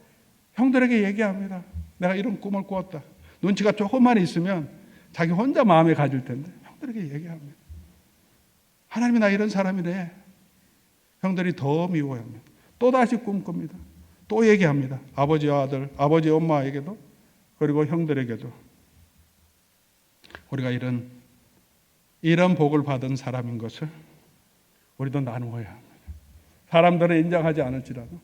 형들에게 얘기합니다. 내가 이런 꿈을 꾸었다. 눈치가 조금만 있으면 자기 혼자 마음에 가질 텐데 형들에게 얘기합니다. 하나님이 나 이런 사람이래. 형들이 더 미워합니다. 또다시 꿈꿉니다. 또 얘기합니다. 아버지와 아들, 아버지 엄마에게도 그리고 형들에게도 우리가 이런 복을 받은 사람인 것을 우리도 나누어야 합니다. 사람들은 인정하지 않을지라도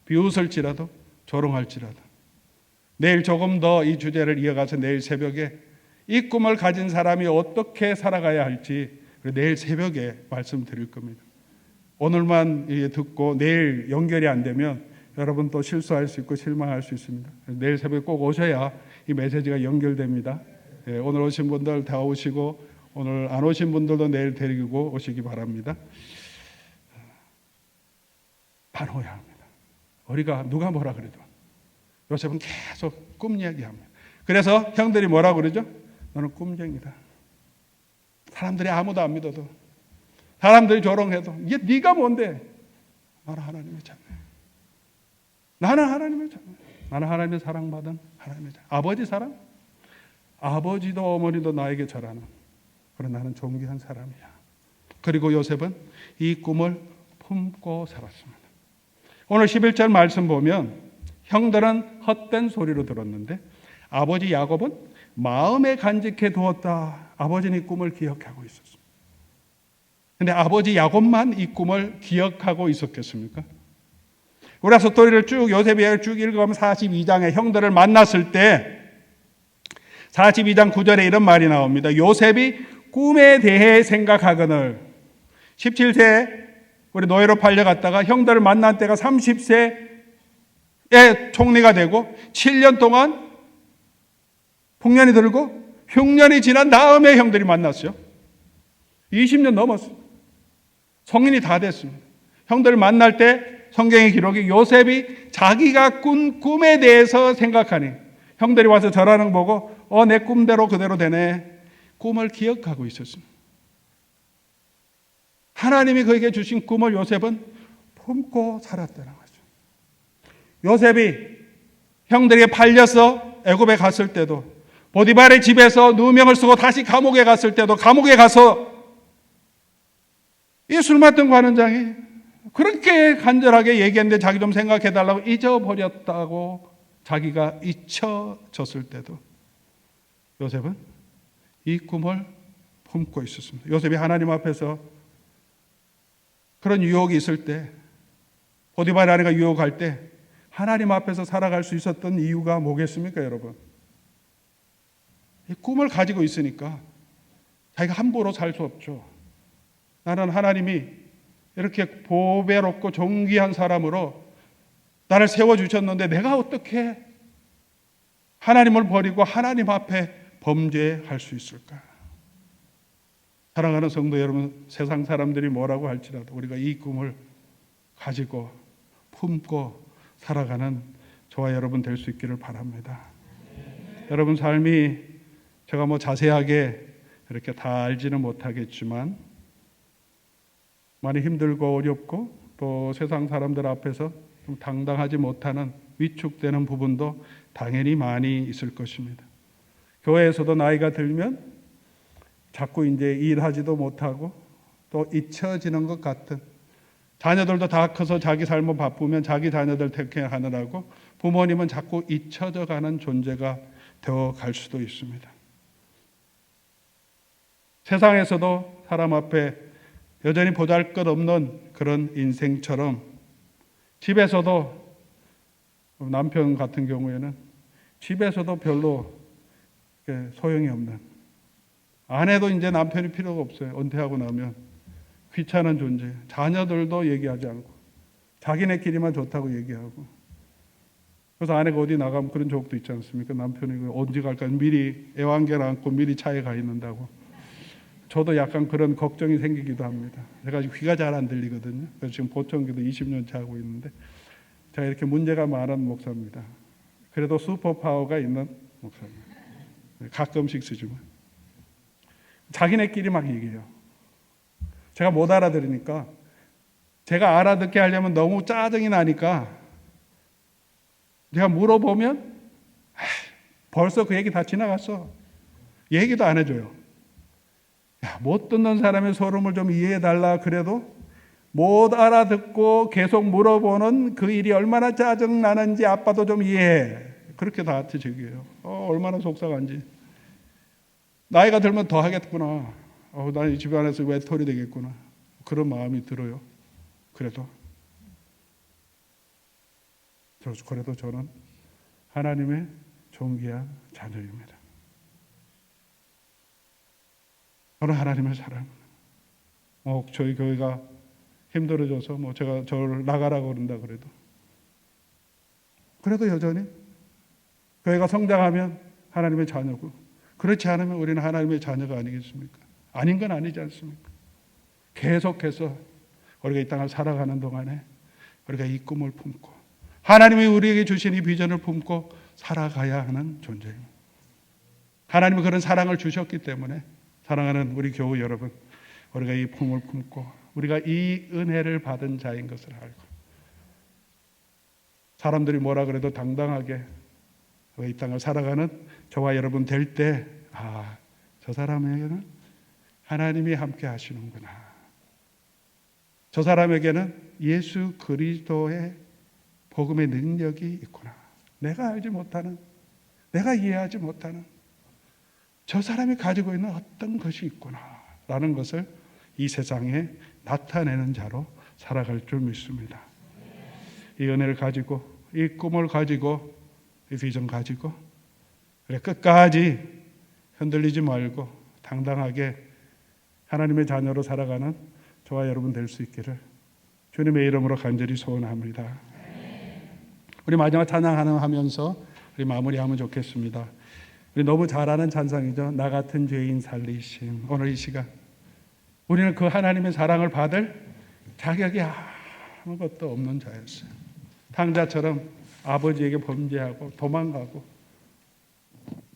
비웃을지라도 조롱할지라도 내일 조금 더 이 주제를 이어가서 내일 새벽에 이 꿈을 가진 사람이 어떻게 살아가야 할지 내일 새벽에 말씀드릴 겁니다. 오늘만 듣고 내일 연결이 안 되면 여러분 또 실수할 수 있고 실망할 수 있습니다. 내일 새벽에 꼭 오셔야 이 메시지가 연결됩니다. 오늘 오신 분들 다 오시고 오늘 안 오신 분들도 내일 데리고 오시기 바랍니다. 나눠야 합니다. 우리가 누가 뭐라 그래도 요셉은 계속 꿈 이야기합니다. 그래서 형들이 뭐라 그러죠? 너는 꿈쟁이다. 사람들이 아무도 안 믿어도 사람들이 조롱해도 이게 네가 뭔데? 나는 하나님의 자녀. 나는 하나님의 자녀. 나는 하나님의 사랑받은 하나님의 자녀. 아버지 사랑? 아버지도 어머니도 나에게 절하는 그런 나는 존귀한 사람이야. 그리고 요셉은 이 꿈을 품고 살았습니다. 오늘 11절 말씀 보면 형들은 헛된 소리로 들었는데 아버지 야곱은 마음에 간직해 두었다. 아버지는 이 꿈을 기억하고 있었습니다. 그런데 아버지 야곱만 이 꿈을 기억하고 있었겠습니까? 우리가 스토리를 쭉 요셉이 쭉 읽어가면 42장에 형들을 만났을 때 42장 9절에 이런 말이 나옵니다. 요셉이 꿈에 대해 생각하거늘 17세 우리 노예로 팔려갔다가 형들을 만난 때가 30세에 총리가 되고 7년 동안 풍년이 들고 흉년이 지난 다음에 형들이 만났어요. 20년 넘었어요. 성인이 다 됐습니다. 형들을 만날 때 성경의 기록이 요셉이 자기가 꾼 꿈에 대해서 생각하니 형들이 와서 절하는 거 보고 내 꿈대로 그대로 되네. 꿈을 기억하고 있었습니다. 하나님이 그에게 주신 꿈을 요셉은 품고 살았다는 거죠. 요셉이 형들에게 팔려서 애굽에 갔을 때도 보디발의 집에서 누명을 쓰고 다시 감옥에 갔을 때도 감옥에 가서 이 술 맡은 관원장이 그렇게 간절하게 얘기했는데 자기 좀 생각해달라고 잊어버렸다고 자기가 잊혀졌을 때도 요셉은 이 꿈을 품고 있었습니다. 요셉이 하나님 앞에서 그런 유혹이 있을 때 보디발 아내가 유혹할 때 하나님 앞에서 살아갈 수 있었던 이유가 뭐겠습니까, 여러분? 이 꿈을 가지고 있으니까 자기가 함부로 살 수 없죠. 나는 하나님이 이렇게 보배롭고 존귀한 사람으로 나를 세워주셨는데 내가 어떻게 하나님을 버리고 하나님 앞에 범죄할 수 있을까? 사랑하는 성도 여러분, 세상 사람들이 뭐라고 할지라도 우리가 이 꿈을 가지고 품고 살아가는 저와 여러분 될 수 있기를 바랍니다. 여러분 삶이 제가 자세하게 이렇게 다 알지는 못하겠지만 많이 힘들고 어렵고 또 세상 사람들 앞에서 좀 당당하지 못하는 위축되는 부분도 당연히 많이 있을 것입니다. 교회에서도 나이가 들면 자꾸 이제 일하지도 못하고 또 잊혀지는 것 같은, 자녀들도 다 커서 자기 삶을 바쁘면 자기 자녀들 택해하느라고 부모님은 자꾸 잊혀져 가는 존재가 되어 갈 수도 있습니다. 세상에서도 사람 앞에 여전히 보잘것없는 그런 인생처럼 집에서도 남편 같은 경우에는 집에서도 별로 소용이 없는, 아내도 이제 남편이 필요가 없어요. 은퇴하고 나면 귀찮은 존재. 자녀들도 얘기하지 않고 자기네끼리만 좋다고 얘기하고. 그래서 아내가 어디 나가면 그런 적도 있지 않습니까? 남편이 언제 갈까 미리 애완견 안고 미리 차에 가 있는다고. 저도 약간 그런 걱정이 생기기도 합니다. 제가 귀가 잘 안 들리거든요. 그래서 지금 보청기도 20년째 하고 있는데 제가 이렇게 문제가 많은 목사입니다. 그래도 슈퍼파워가 있는 목사입니다. 가끔씩 쓰지만 자기네끼리 막 얘기해요. 제가 못 알아들으니까, 제가 알아듣게 하려면 너무 짜증이 나니까 제가 물어보면 벌써 그 얘기 다 지나갔어. 얘기도 안 해줘요. 못 듣는 사람의 소름을 좀 이해해달라 그래도 못 알아듣고 계속 물어보는 그 일이 얼마나 짜증나는지 아빠도 좀 이해해. 그렇게 나한테 얘기해요. 얼마나 속상한지. 나이가 들면 더 하겠구나. 난 이 집안에서 외톨이 되겠구나. 그런 마음이 들어요. 그래도 저는 하나님의 존귀한 자녀입니다. 저는 하나님을 사랑합니다. 저희 교회가 힘들어져서 제가 저를 나가라고 그런다 그래도 여전히 교회가 성장하면 하나님의 자녀고, 그렇지 않으면 우리는 하나님의 자녀가 아니겠습니까? 아닌 건 아니지 않습니까? 계속해서 우리가 이 땅을 살아가는 동안에 우리가 이 꿈을 품고 하나님이 우리에게 주신 이 비전을 품고 살아가야 하는 존재입니다. 하나님이 그런 사랑을 주셨기 때문에 사랑하는 우리 교우 여러분, 우리가 이 품을 품고 우리가 이 은혜를 받은 자인 것을 알고 사람들이 뭐라 그래도 당당하게 이 땅을 살아가는 저와 여러분 될 때, 저 사람에게는 하나님이 함께 하시는구나. 저 사람에게는 예수 그리스도의 복음의 능력이 있구나. 내가 알지 못하는, 내가 이해하지 못하는 저 사람이 가지고 있는 어떤 것이 있구나 라는 것을 이 세상에 나타내는 자로 살아갈 줄 믿습니다. 이 은혜를 가지고, 이 꿈을 가지고, 이 비전 가지고 끝까지 흔들리지 말고 당당하게 하나님의 자녀로 살아가는 저와 여러분 될 수 있기를 주님의 이름으로 간절히 소원합니다. 우리 마지막 찬양하면서 우리 마무리하면 좋겠습니다. 우리 너무 잘 아는 찬송이죠. 나 같은 죄인 살리심. 오늘 이 시간 우리는 그 하나님의 사랑을 받을 자격이 아무것도 없는 자였어요. 탕자처럼 아버지에게 범죄하고 도망가고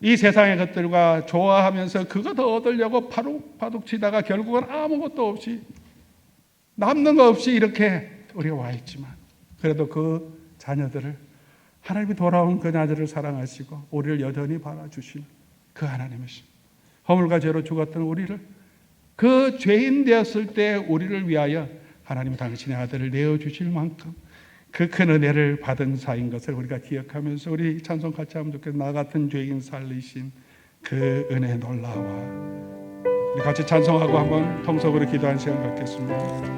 이 세상의 것들과 좋아하면서 그거 더 얻으려고 바둑 치다가 결국은 아무것도 없이, 남는 거 없이 이렇게 우리가 와 있지만 그래도 그 자녀들을, 하나님이 돌아온 그 자녀를 사랑하시고 우리를 여전히 바라주신 그 하나님이신, 허물과 죄로 죽었던 우리를, 그 죄인 되었을 때 우리를 위하여 하나님 당신의 아들을 내어주실 만큼 그 큰 은혜를 받은 자인 것을 우리가 기억하면서 우리 찬송 같이 하면 좋겠습니다. 나 같은 죄인 살리신 그 은혜 놀라워. 우리 같이 찬송하고 한번 통속으로 기도한 시간 갖겠습니다.